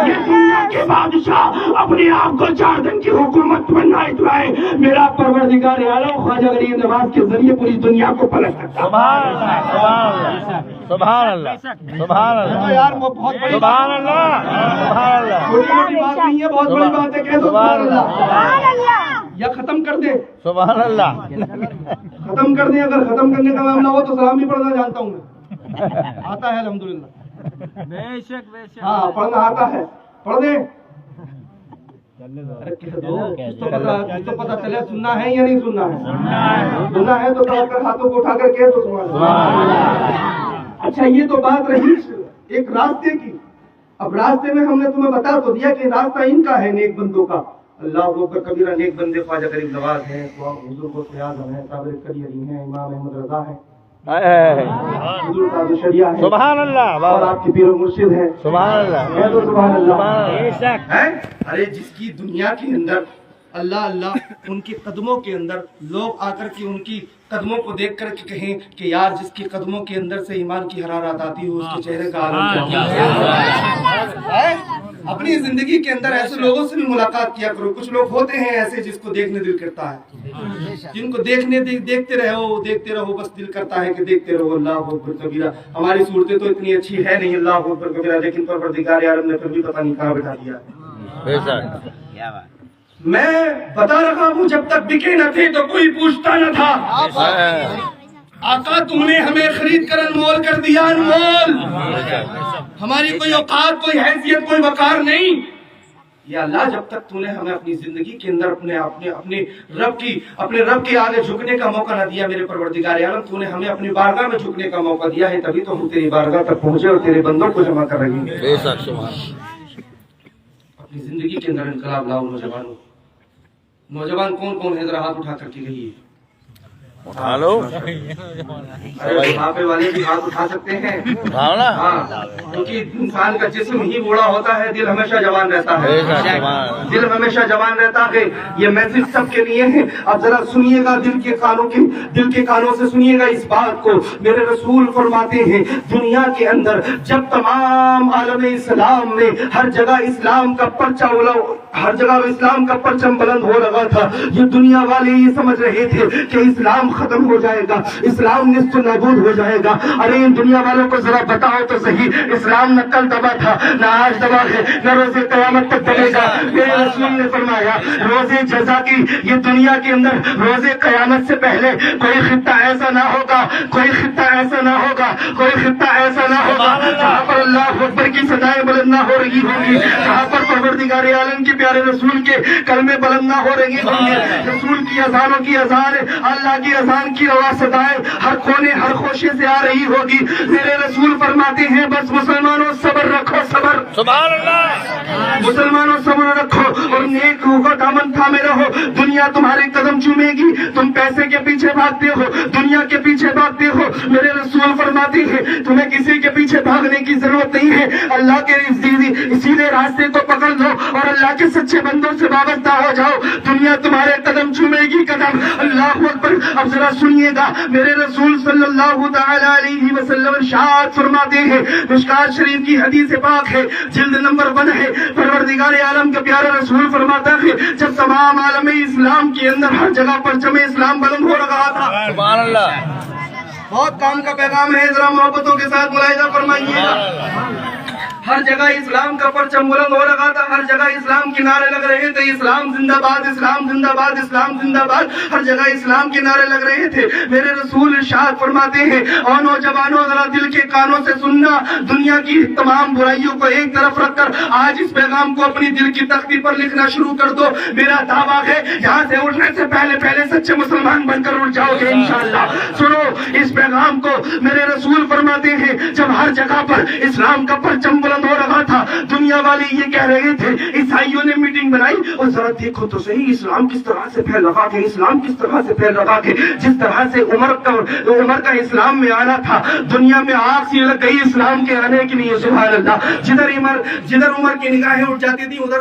یہ دنیا کے بادشاہ اپنے آپ کو 4 دن کی حکومت میں نہ اترائے. میرا پروردگار عالم خواجہ غریب نواز کے ذریعے پوری دنیا کو پلٹ سکتا. سبحان اللہ, سبحان اللہ, سبحان اللہ. یار وہ بہت بڑی سبحان اللہ, سبحان اللہ. چھوٹی موٹی بات نہیں ہے, بہت بڑی بات ہے. کہہ دو سبحان اللہ. یا ختم کر دے, سبحان اللہ. ختم کر دیں. اگر ختم کرنے کا معاملہ ہو تو سلام بھی پڑھنا جانتا ہوں میں, آتا ہے الحمدللہ. بے شک, بے شک. ہاں پڑھنا آتا ہے, پڑھ دیں. کچھ تو پتا چلے سننا ہے یا نہیں سننا ہے. سننا ہے تو پڑھ کر ہاتھوں کو اٹھا کر کہہ تو سبحان اللہ. اچھا یہ تو بات رہی ایک راستے کی. اب راستے میں ہم نے تمہیں بتا تو دیا کہ راستہ ان کا ہے, نیک بندوں کا. اللہ اکبر کبیرہ. نیک بندے خواجہ غریب نواز ہیں, حضور غوث اعظم ہیں, صابر کلی علی ہیں, امام احمد رضا ہیں, حضور تاج الشریعہ ہیں, سبحان اللہ. اور آپ کے پیر و مرشد ہیں. سبحان اللہ. کہہ دو سبحان اللہ. بے شک. ارے جس کی دنیا کے اندر اللہ اللہ ان کے قدموں کے اندر لوگ آ کر کے ان کی قدموں کو دیکھ کر کے کہیں کہ یار جس کے قدموں کے اندر سے ایمان کی حرارت آتی ہو اس کے چہرے کا عالم کیا ہے؟ اپنی زندگی کے اندر ایسے لوگوں سے بھی ملاقات کیا کرو. کچھ لوگ ہوتے ہیں ایسے جس کو دیکھنے دل کرتا ہے, جن کو دیکھتے رہو بس دل کرتا ہے کہ دیکھتے رہو. اللہ اکبر کبیرہ. ہماری صورتیں تو اتنی اچھی ہے نہیں, اللہ اکبر کبیرہ, لیکن پروردگار عالم نے پھر بھی پتہ نہیں کہاں بٹھا دیا. میں بتا رہا ہوں جب تک بکے نہ تھے تو کوئی پوچھتا نہ تھا. آقا تم نے ہمیں خرید کر انمول کر دیا, انمول. ہماری کوئی اوقات, کوئی حیثیت, کوئی وقار نہیں. یا اللہ جب تک تو نے ہمیں اپنی زندگی کے اندر اپنے رب کے آگے جھکنے کا موقع نہ دیا, میرے پروردگار عالم تو نے ہمیں اپنی بارگاہ میں جھکنے کا موقع دیا ہے, تبھی تو ہم تیری بارگاہ تک پہنچے اور تیرے بندوں کو جمع کر رہے ہیں. اپنی زندگی کے اندر انقلاب لاؤ نوجوانوں. نوجوان کون کون ہے, ذرا ہاتھ اٹھا کر کے کہیے. اٹھا لو. بڑھاپے والے بھی ہاتھ اٹھا سکتے ہیں. ہاں, کیونکہ انسان کا جسم ہی بوڑھا ہوتا ہے, دل ہمیشہ جوان رہتا ہے. دل ہمیشہ جوان رہتا ہے. یہ میسج سب کے لیے ہے. اب ذرا سنیے گا دل کے کانوں سے سنیے گا اس بات کو. میرے رسول فرماتے ہیں دنیا کے اندر جب تمام عالم اسلام میں ہر جگہ اسلام کا پرچم بلند ہو رہا تھا, یہ دنیا والے یہ سمجھ رہے تھے کہ اسلام ختم ہو جائے گا, اسلام نصف نابود ہو جائے گا. ارے ان دنیا والوں کو ذرا بتاؤ تو صحیح, اسلام نہ کل دبا تھا, نہ آج دبا ہے, نہ روز قیامت تک دبے گا. میرے رسول نے فرمایا روز جزا کی یہ دنیا کے اندر روز قیامت سے پہلے کوئی خطہ ایسا نہ ہوگا جہاں پر اللہ اکبر کی صدائیں بلند نہ ہو رہی ہوں گی, جہاں پر پروردگار عالم کے پیارے رسول کے کلمے بلند نہ ہو رہی ہوں گے. رسول کی اذانوں کی اذان, اللہ کی اذان کی آواز صدائیں ہر کونے ہر خوشے سے آ رہی ہوگی. میرے رسول فرماتے ہیں بس مسلمانوں صبر رکھو, صبر. سبحان اللہ. مسلمانوں صبر رکھو اور نیک کا دامن تھامے رہو. دنیا تمہارے قدم چومے گی, تم پیسے کے پیچھے بھاگتے ہو, دنیا کے پیچھے بھاگتے ہو. میرے رسول فرماتے ہیں تمہیں کسی کے پیچھے بھاگنے کی ضرورت نہیں ہے, اللہ کے سیدھے راستے کو پکڑ لو اور اللہ کے سچے بندوں سے وابستہ ہو جاؤ. دنیا تمہارے قدم چومے گی, قدم. اللہ اکبر. اب ذرا سنیے گا, میرے رسول صلی اللہ تعالی علیہ وسلم ارشاد فرماتے ہیں, مشکات شریف کی حدیث پاک ہے, جلد نمبر 1 ہے. پروردگار عالم کا پیارا رسول فرماتا ہے جب تمام عالم اسلام کے اندر ہر جگہ پرچم اسلام بلند ہو رہا تھا. سبحان اللہ. بہت کام کا پیغام ہے, ذرا محبتوں کے ساتھ ملاحظہ فرمائیے گا. ہر جگہ اسلام کا پرچم بلند ہو رہا تھا, ہر جگہ اسلام کے نعرے لگ رہے تھے, اسلام زندہ باد, اسلام زندہ باد, اسلام زندہ باد. ہر جگہ اسلام کے نعرے لگ رہے تھے. میرے رسول ارشاد فرماتے ہیں اور نوجوانوں ذرا دل کے کانوں سے سننا, دنیا کی تمام برائیوں کو ایک طرف رکھ کر آج اس پیغام کو اپنی دل کی تختی پر لکھنا شروع کر دو. میرا دعویٰ ہے یہاں سے اٹھنے سے پہلے سچے مسلمان بن کر اٹھ جاؤ گے انشاءاللہ. سنو اس پیغام کو. میرے رسول فرماتے ہیں جب ہر جگہ پر اسلام کا پرچم بلند ہو رہا تھا, دنیا والے یہ کہہ رہے تھے, عیسائیوں نے میٹنگ بنائی اور ذرا دیکھو تو صحیح اسلام کس طرح سے پھیل رہا ہے, اسلام کس طرح سے پھیل رہا ہے. جس طرح سے عمر کا اسلام میں آنا تھا, دنیا میں آگ سی لگ گئی اسلام کے آنے کے لیے. سبحان اللہ. جدھر عمر کی نگاہیں اٹھ جاتی تھی ادھر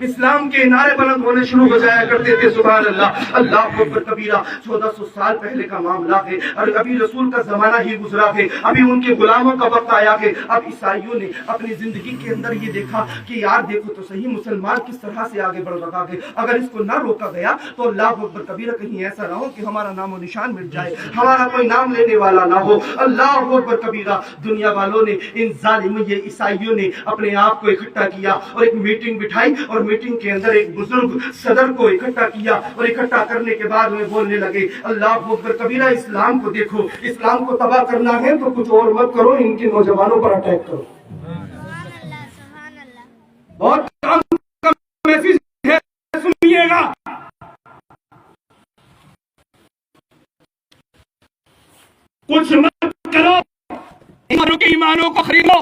اسلام کے نعرے بلند ہونے شروع ہو جایا کرتے تھے. سبحان اللہ. اللہ اکبر کبیرہ. 1400 سال پہلے کا معاملہ ہے اور ابھی رسول کا زمانہ ہی گزرا ہے, ابھی ان کے غلاموں کا وقت آیا ہے. اب عیسائیوں نے اپنی زندگی کے اندر یہ دیکھا کہ یار دیکھو تو صحیح مسلمان کس طرح سے آگے بڑھ رہا ہے, اگر اس کو نہ روکا گیا تو اللہ اکبر کبیرہ کہیں ایسا نہ ہو کہ ہمارا نام و نشان مٹ جائے, ہمارا کوئی نام لینے والا نہ ہو. اللہ اکبر کبیرہ. دنیا والوں نے, ان ظالم عیسائیوں نے اپنے آپ کو اکٹھا کیا اور ایک میٹنگ بٹھائی اور میٹنگ کے اندر ایک بزرگ صدر کو اکٹھا کیا اور اکٹھا کرنے کے بعد میں بولنے لگے اللہ اکبر کبیرہ, اسلام کو دیکھو, اسلام کو تباہ کرنا ہے تو کچھ اور مت کرو, ان کے نوجوانوں پر اٹیک کرو. بہت کام کا میسج ہے, سنیے گا. کچھ مت کرو, ایمانوں کو خریدو,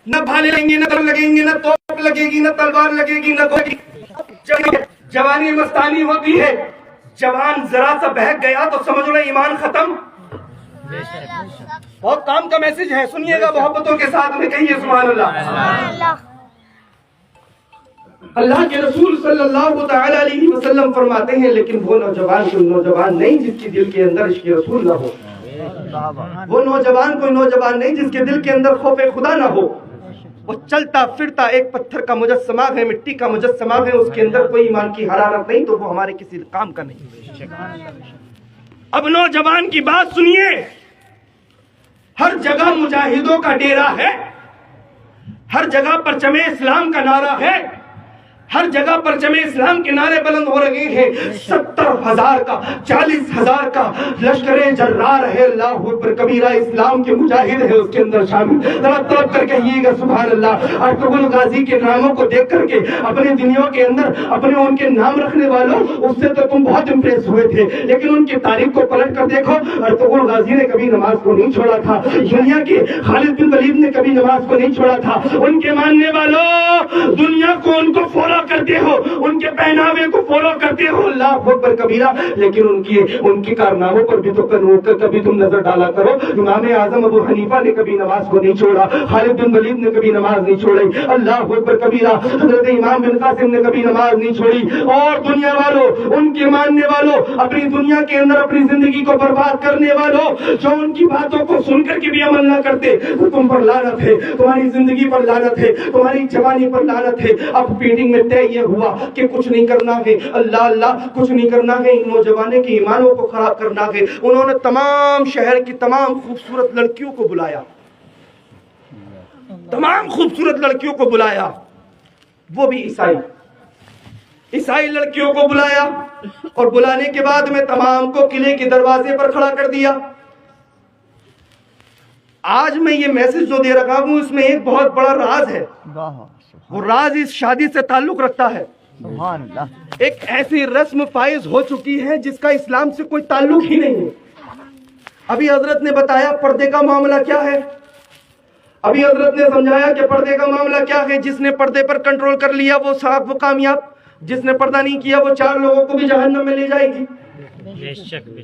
نہ بھالے لگیں گے, نہ در لگیں گے, نہ توپ لگے گی, نہ تلوار لگے گی, نہ گولی. جوانی مستانی ہوتی ہے, جوان ذرا سا بہک گیا تو سمجھ لو ایمان ختم. بہت کام کا میسج ہے, سنیے گا محبتوں کے ساتھ میں, کہیے سبحان اللہ. اللہ کے رسول صلی اللہ تعالی علیہ وسلم فرماتے ہیں لیکن وہ نوجوان کوئی نوجوان نہیں جس کے دل کے اندر عشق رسول نہ ہو، وہ نوجوان کوئی نوجوان نہیں جس کے دل کے اندر خوف خدا نہ ہو، وہ چلتا پھرتا ایک پتھر کا مجسمہ ہے، مٹی کا مجسمہ ہے، اس کے اندر کوئی ایمان کی حرارت نہیں تو وہ ہمارے کسی کام کا نہیں۔ اب نوجوان کی بات سنیے، ہر جگہ مجاہدوں کا ڈیرا ہے، ہر جگہ پرچم اسلام کا نعرہ ہے، ہر جگہ پرچم اسلام کے نعرے بلند ہو رہے ہیں، 70,000 کا 40,000 کا لشکر جرار ہے، اللہ اکبر کبیرہ، اسلام کے مجاہد ہے اس کے اندر شامل۔ ذرا طلب کر کہیے گا سبحان اللہ۔ ارطغرل غازی کے ناموں کو دیکھ کر کے اپنے دنیا کے اندر اپنے ان کے نام رکھنے والوں اس سے تو تم بہت امپریس ہوئے تھے، لیکن ان کی تاریخ کو پلٹ کر دیکھو، ارطغرل غازی نے کبھی نماز کو نہیں چھوڑا تھا، دنیا کے خالد بن ولید نے کبھی نماز کو نہیں چھوڑا تھا۔ ان کے ماننے والوں دنیا کو ان کو فالو کرتے ہو، ان کے پہناوے کو فالو کرتے ہو، اللہ اکبر کبیرہ، لیکن ان کی کارناموں پر بھی تو کبھی تم نظر ڈالا کرو۔ امام اعظم ابو حنیفہ نے کبھی نماز کو نہیں چھوڑا، خالد بن ولید نے کبھی نماز نہیں چھوڑی، اللہ اکبر کبیرہ، حضرت امام بن قاسم نے کبھی نماز نہیں چھوڑی۔ اور دنیا والوں، ان کے ماننے والوں، اپنی دنیا کے اندر اپنی زندگی کو برباد کرنے والوں، جو ان کی باتوں کو سن کر کے بھی عمل نہ کرتے، تو تم پر لعنت ہے، تمہاری زندگی پر لعنت ہے، تمہاری جوانی پر لعنت ہے۔ اب میٹنگ میں طے یہ ہوا کہ کچھ نہیں کرنا ہے، اللہ اللہ کچھ نہیں کرنا ہے، ان نوجوانوں کے ایمانوں کو خراب کرنا ہے۔ انہوں نے تمام شہر کی تمام خوبصورت لڑکیوں کو بلایا، تمام خوبصورت لڑکیوں کو بلایا، وہ بھی عیسائی لڑکیوں کو بلایا، اور بلانے کے بعد میں تمام کو قلعے کے دروازے پر کھڑا کر دیا۔ آج میں یہ میسج جو دے رہا ہوں اس میں ایک بہت بڑا راز ہے، وہ راز اس شادی سے تعلق رکھتا ہے۔ ایک ایسی رسم فائز ہو چکی ہے جس کا اسلام سے کوئی تعلق ہی نہیں ہے۔ ابھی حضرت نے بتایا پردے کا معاملہ کیا ہے، ابھی حضرت نے سمجھایا کہ پردے کا معاملہ کیا ہے۔ جس نے پردے پر کنٹرول کر لیا وہ کامیاب، جس نے پردہ نہیں کیا وہ 4 لوگوں کو بھی جہنم میں لے جائے گی۔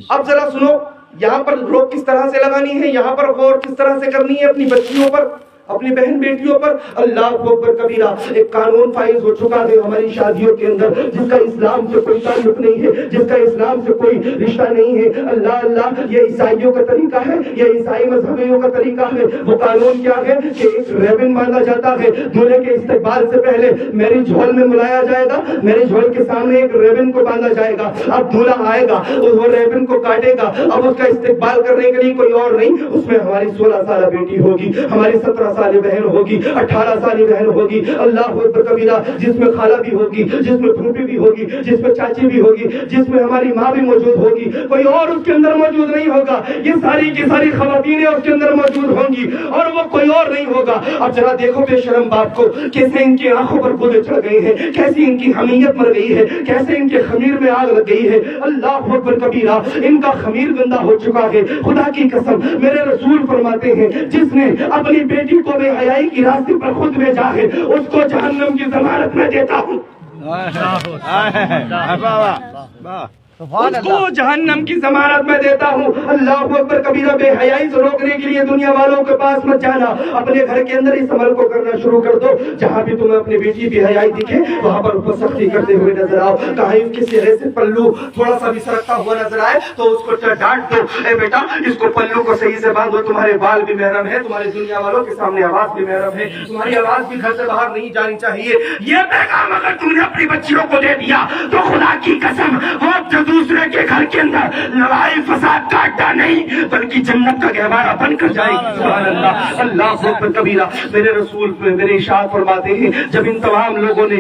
اب ذرا سنو، یہاں پر روک کس طرح سے لگانی ہے، یہاں پر غور کس طرح سے کرنی ہے اپنی بچیوں پر، اپنی بہن بیٹیوں پر۔ اللہ اکبر کبیرہ، ایک قانون فائز ہو چکا ہے ہماری شادیوں کے اندر جس کا اسلام سے کوئی تعلق نہیں ہے، جس کا اسلام سے کوئی رشتہ نہیں ہے۔ اللہ اللہ، یہ عیسائیوں کا طریقہ ہے، یہ عیسائی مذہبیوں کا طریقہ ہے۔ وہ قانون کیا ہے کہ ایک ریبن باندھا جاتا ہے، دولہے کے استقبال سے پہلے میرج ہال میں ملایا جائے گا، میرج ہال کے سامنے ایک ریبن کو باندھا جائے گا۔ اب دولہا آئے گا، وہ ریبن کو کاٹے گا، اب اس کا استقبال کرنے کے لیے کوئی اور نہیں، اس میں ہماری 16 سالہ بیٹی ہوگی، ہماری 17 سالی بہن ہوگی، 18 سالی بہن ہوگی، اللہ اکبر کبیرہ، جس میں خالہ بھی ہوگی، جس میں پھوپھی بھی ہوگی، جس میں چاچی بھی ہوگی، جس میں ہماری ماں بھی موجود ہوگی، کوئی اور اس کے اندر موجود نہیں ہوگا۔ یہ ساری کی ساری خواتینیں اس کے اندر موجود ہوں گی اور وہ کوئی اور نہیں ہوگا۔ اب ذرا دیکھو بے شرم باپ کو، کیسے ان کی آنکھوں پر گولے چڑھ گئے ہیں، کیسی ان کی حمیت مر گئی ہے، کیسے ان کے خمیر میں آگ لگ گئی ہے۔ اللہ اکبر کبیرہ، ان کا خمیر گندہ ہو چکا ہے۔ خدا کی قسم، میرے رسول فرماتے ہیں جس نے اپنی بیٹی کو بے حیائی کی راستے پر خود بھیجا ہے اس کو جہنم کی ضمانت میں دیتا ہوں، اس کو جہنم کی ضمانت میں دیتا ہوں۔ اللہ اکبر کبیرہ، بے حیائی سے روکنے کے لیے دنیا والوں کے پاس مت جانا، اپنے گھر کے اندر اس عمل کو کرنا شروع کر دو۔ جہاں بھی تمہیں اپنی بیٹی بے حیائی دکھے وہاں پر اوپر سختی کرتے ہوئے نظر آؤ، کہیں اس کے چہرے سے پلو تھوڑا سا بھی سرکتا ہوا نظر آئے تو اس کو ڈانٹ دو، اے بیٹا اس کو پلو کو صحیح سے باندھو، تمہارے بال بھی محرم ہے، تمہاری دنیا والوں کے سامنے آواز بھی محرم ہے، تمہاری آواز بھی گھر سے باہر نہیں جانی چاہیے۔ یہ پیغام اگر تم نے اپنی بچیوں کو دے دیا تو خدا کی قسم وہ دوسرے کے گھر کے اندر لڑائی فساد کا اڈا نہیں بلکہ جنت کا گہوارہ بن کر جائے گی۔ سبحان اللہ، اللہ اکبر کبیرہ۔ میرے رسول میرے ارشاد فرماتے ہیں جب ان تمام لوگوں نے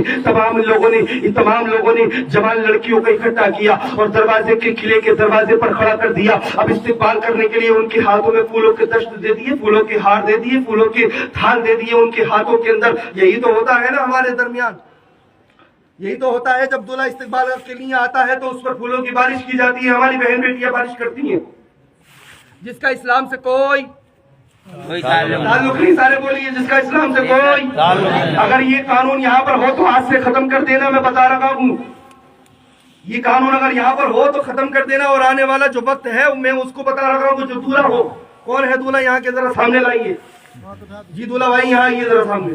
جوان لڑکیوں کو اکٹھا کیا اور دروازے کے قلعے کے دروازے پر کھڑا کر دیا، اب استقبال کرنے کے لیے ان کے ہاتھوں میں پھولوں کے دشت دے دیے، پھولوں کے ہار دے دیے، پھولوں کے تھال دے دیے ان کے ہاتھوں کے اندر۔ یہی تو ہوتا ہے نا ہمارے درمیان، یہی تو ہوتا ہے جب دولہا استقبال کے لیے آتا ہے تو اس پر پھولوں کی بارش کی جاتی ہے، ہماری بہن بیٹیاں بارش کرتی ہیں، جس کا اسلام سے کوئی تعلق نہیں۔ سارے بولیے جس کا اسلام سے کوئی اگر یہ قانون یہاں پر ہو تو آج سے ختم کر دینا، میں بتا رہا ہوں یہ قانون اگر یہاں پر ہو تو ختم کر دینا، اور آنے والا جو وقت ہے میں اس کو بتا رہا ہوں جو دولہا ہو، کون ہے دولہا یہاں کے ذرا سامنے لائیے، جی دولہا بھائی یہاں آئیے ذرا سامنے،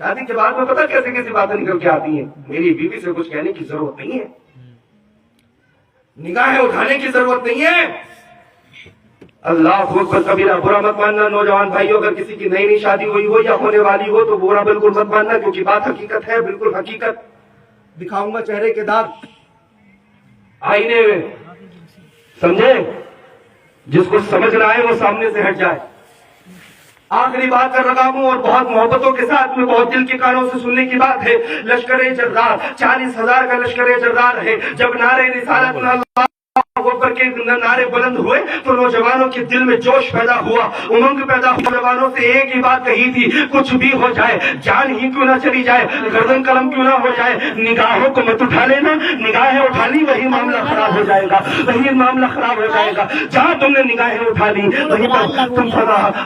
شادی کے بعد میں پتہ کیسے کیسی باتیں نکل کے آتی ہیں. میری بیوی سے کچھ کہنے کی ضرورت نہیں ہے, نگاہیں اٹھانے کی ضرورت نہیں ہے. اللہ اکبر کبیرہ. برا مت ماننا نوجوان بھائیوں, اگر کسی کی نئی نئی شادی ہوئی ہو یا ہونے والی ہو تو برا بالکل مت ماننا, کیونکہ بات حقیقت ہے, بالکل حقیقت. دکھاؤں گا چہرے کے داغ آئینے میں, سمجھے؟ جس کو سمجھنا ہے وہ سامنے سے ہٹ جائے. آخری بات کر رہا ہوں اور بہت محبتوں کے ساتھ میں, بہت دل کے کانوں سے سننے کی بات ہے. لشکر جرار 40,000 کا لشکر جرار ہے. جب نعرہ رسالت اللہ اکبر کے نعرے بلند ہوئے تو نوجوانوں کے دل میں جوش پیدا ہوا, امنگ پیدا ہوا. نوجوانوں سے ایک ہی بات کہی تھی, کچھ بھی ہو جائے, جان ہی کیوں نہ چلی جائے, گردن قلم کیوں نہ ہو جائے, نگاہوں کو مت اٹھا لینا. نگاہیں اٹھا لی وہی معاملہ خراب ہو جائے گا, وہی معاملہ خراب ہو جائے گا. جہاں تم نے نگاہیں اٹھا لی وہیں پر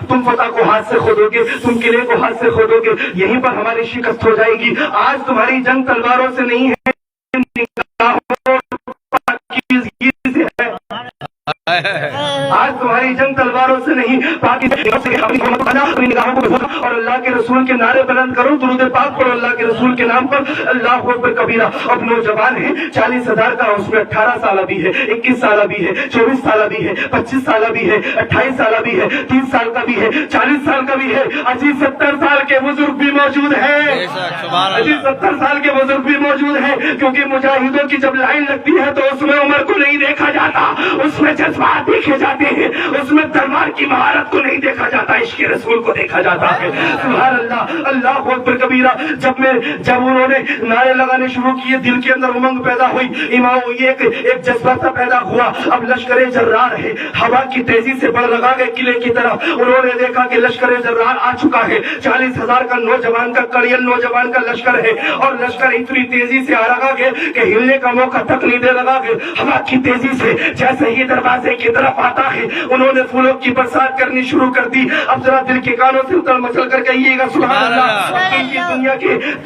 تم فتح کو ہاتھ سے کھودو گے, تم قلعے کو ہاتھ سے کھودو گے, یہیں پر ہماری شکست ہو جائے گی. آج تمہاری جنگ تلواروں سے نہیں ہے, آج تمہاری جنگ تلواروں سے نہیں, اپنی نگاہوں کو اور اللہ کے رسول کے نعرے بلند کرو, درود پاک پڑھو اللہ کے رسول کے نام پر. اللہ اکبر کبیرہ. اب نوجوان ہیں 40,000 کا, اس میں 18 سالہ بھی ہے, 21 سالہ بھی ہے, 24 سالہ بھی ہے, 25 سالہ بھی ہے, 28 سالہ بھی ہے, 30 سال کا بھی ہے, 40 سال کا بھی ہے, 80-70 سال کے بزرگ بھی موجود ہیں. 80-70 سال کے بزرگ بھی موجود ہیں, کیونکہ مجاہدوں کی جب لائن لگتی ہے تو اس میں عمر کو نہیں دیکھا جاتا, اس میں جذبات دیکھے جاتے ہیں, اس میں تلوار کی مہارت کو نہیں دیکھا جاتا, عشق رسول کو دیکھا جاتا ہے. سبحان اللہ. اللہ اکبر کبیرہ. جب انہوں نے نعرے لگانے شروع کیے, دل کے اندر امنگ پیدا ہوئی, ایک جذبہ سا پیدا ہوا. اب لشکر جرار ہے, ہوا کی تیزی سے بڑھ لگا گئے قلعے کی طرف. انہوں نے دیکھا کہ لشکر جرار آ چکا ہے, 40,000 کا نوجوان کا کڑیل نوجوان کا لشکر ہے, اور لشکر اتنی تیزی سے آ لگا گئے کہ ہلنے کا موقع تک نہیں دے لگا گئے. ہوا کی تیزی سے جیسے ہی دروازے کی طرف آتا ہے, انہوں نے پھولوں کی برسات کرنی شروع کر دی. اب ذرا دل کے کانوں سے اتر مچل کر کہیے گا سبحان اللہ.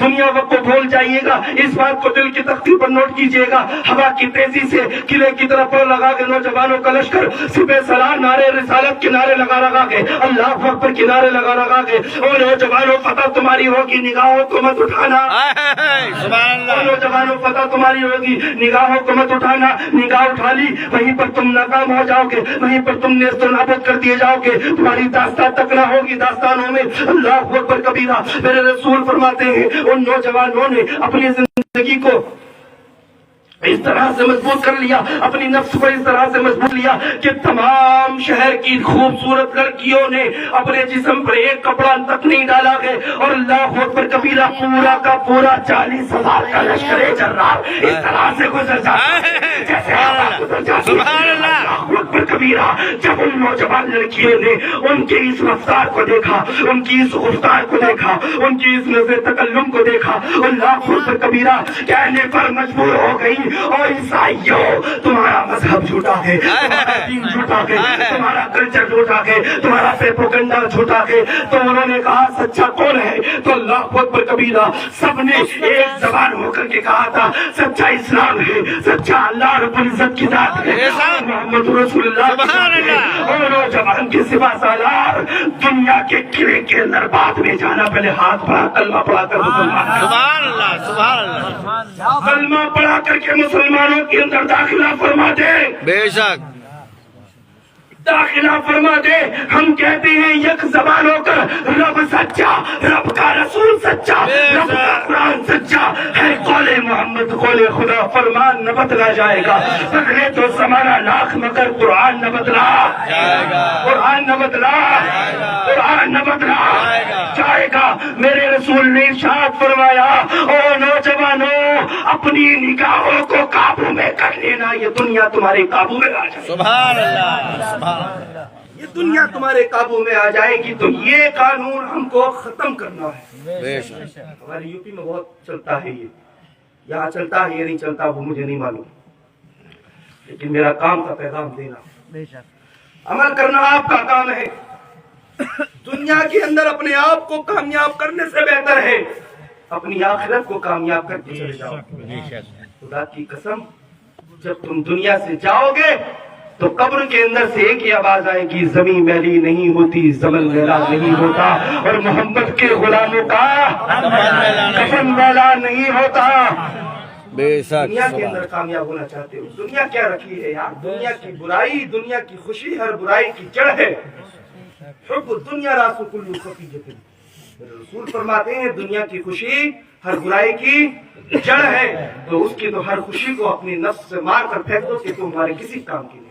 دنیا کو بھول جائیے گا, اس بات کو دل کی تختی پر نوٹ کیجئے گا. ہوا کی تیزی سے قلعے کی طرف لگا کے نوجوانوں کا لشکر سپہ سالار نعرے رسالت کے نعرے لگا کے, اللہ اکبر کے نعرے لگا کے. اور نوجوانوں فتح تمہاری ہوگی, نگاہوں کو مت اٹھانا. نوجوانوں فتح تمہاری ہوگی, نگاہوں کو مت اٹھانا. نگاہ اٹھا لی وہیں پر تم ناکام ہو جاؤ گے, وہیں پر تم نیست و نابود کر دیے جاؤ گے. تمہاری داستان تک نہ ہوگی داستانوں میں. اللہ اکبر کبیرہ. میرے رسول فرماتے ہیں ان نوجوانوں نے اپنی زندگی کو اس طرح سے مضبوط کر لیا, اپنی نفس کو اس طرح سے مضبوط لیا کہ تمام شہر کی خوبصورت لڑکیوں نے اپنے جسم پر ایک کپڑا تک نہیں ڈالا گئے. اور اللہ اکبر کبیرہ پورا کا پورا 40,000 کا لشکر جرار اس طرح سے گزر جاتا جیسے گزر جاتی. اللہ اکبر کبیرہ. جب ان نوجوان لڑکیوں نے ان کی اس رفتار کو دیکھا, ان کی اس گفتار کو دیکھا, ان کی اس نظر تکلم کو دیکھا, اللہ اکبر کبیرہ کہنے پر مجبور ہو گئی, اور عیسائیوں تمہارا مذہب جھوٹا ہے, تمہارا دین جھوٹا ہے, تمہارا کلچر جھوٹا ہے, تمہارا پروپیگنڈا جھوٹا ہے. تو انہوں نے کہا سچا کون ہے؟ تو اللہ اکبر کبیرہ سب نے ایک زبان ہو کر کے کہا تھا سچا اسلام ہے, سچا اللہ رب العزت کی ذات ہے, محمد رسول اللہ. اور نوجوان کے سوا سالار دنیا کے قلعے کے اندر بعد میں جانا, پہلے ہاتھ بڑھا کلمہ پڑھا کر مسلمان, سبحان اللہ سبحان اللہ, کلمہ پڑھا کر کے مسلمانوں کے اندر داخلہ فرما دے, بے شک داخلہ فرما دے. ہم کہتے ہیں یک زبان ہو کر رب سچا, رب کا رسول سچا, رب کا قرآن سچا ہے, قول محمد قول خدا, فرمان نہ بدلا جائے گا. بدلے تو زمانہ لاکھ مگر قرآن نہ بدلا جائے گا, قرآن نہ بدلا, قرآن نہ بدلا جائے گا. میرے رسول نے ارشاد فرمایا او نوجوانوں اپنی نگاہوں کو قابو میں کر لینا, یہ دنیا تمہارے قابو میں آ جائے. سبحان اللہ, یہ دنیا تمہارے قابو میں آ جائے گی. تو یہ قانون ہم کو ختم کرنا ہے. بے شک ہماری یو پی میں بہت چلتا ہے, یہ یہاں چلتا ہے, یہ نہیں چلتا وہ مجھے نہیں معلوم, لیکن میرا کام کا پیغام دینا, عمل کرنا آپ کا کام ہے. دنیا کے اندر اپنے آپ کو کامیاب کرنے سے بہتر ہے اپنی آخرت کو کامیاب کر کے چلے جاؤ. خدا کی قسم جب تم دنیا سے جاؤ گے تو قبر کے اندر سے ایک ہی آواز آئے گی، زمین میلی نہیں ہوتی، زمن میلا نہیں ہوتا، اور محمد کے غلاموں کا کفن میلا نہیں ہوتا۔ بے شک دنیا کے اندر کامیاب ہونا چاہتے ہو، دنیا کیا رکھی ہے یار؟ دنیا کی برائی، دنیا کی خوشی ہر برائی کی جڑ ہے۔ حب الدنیا راس کل خفیۃ، رسول فرماتے ہیں دنیا کی خوشی ہر برائی کی جڑ ہے، تو اس کی تو ہر خوشی کو اپنی نفس سے مار کر پھینک دو کہ تمہارے کسی کام کی نہیں۔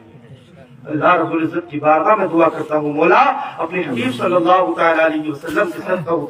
اللہ رب العزت کی بارگاہ میں دعا کرتا ہوں، مولا اپنے حبیب صلی اللہ تعالی علیہ وسلم کے صدقہ و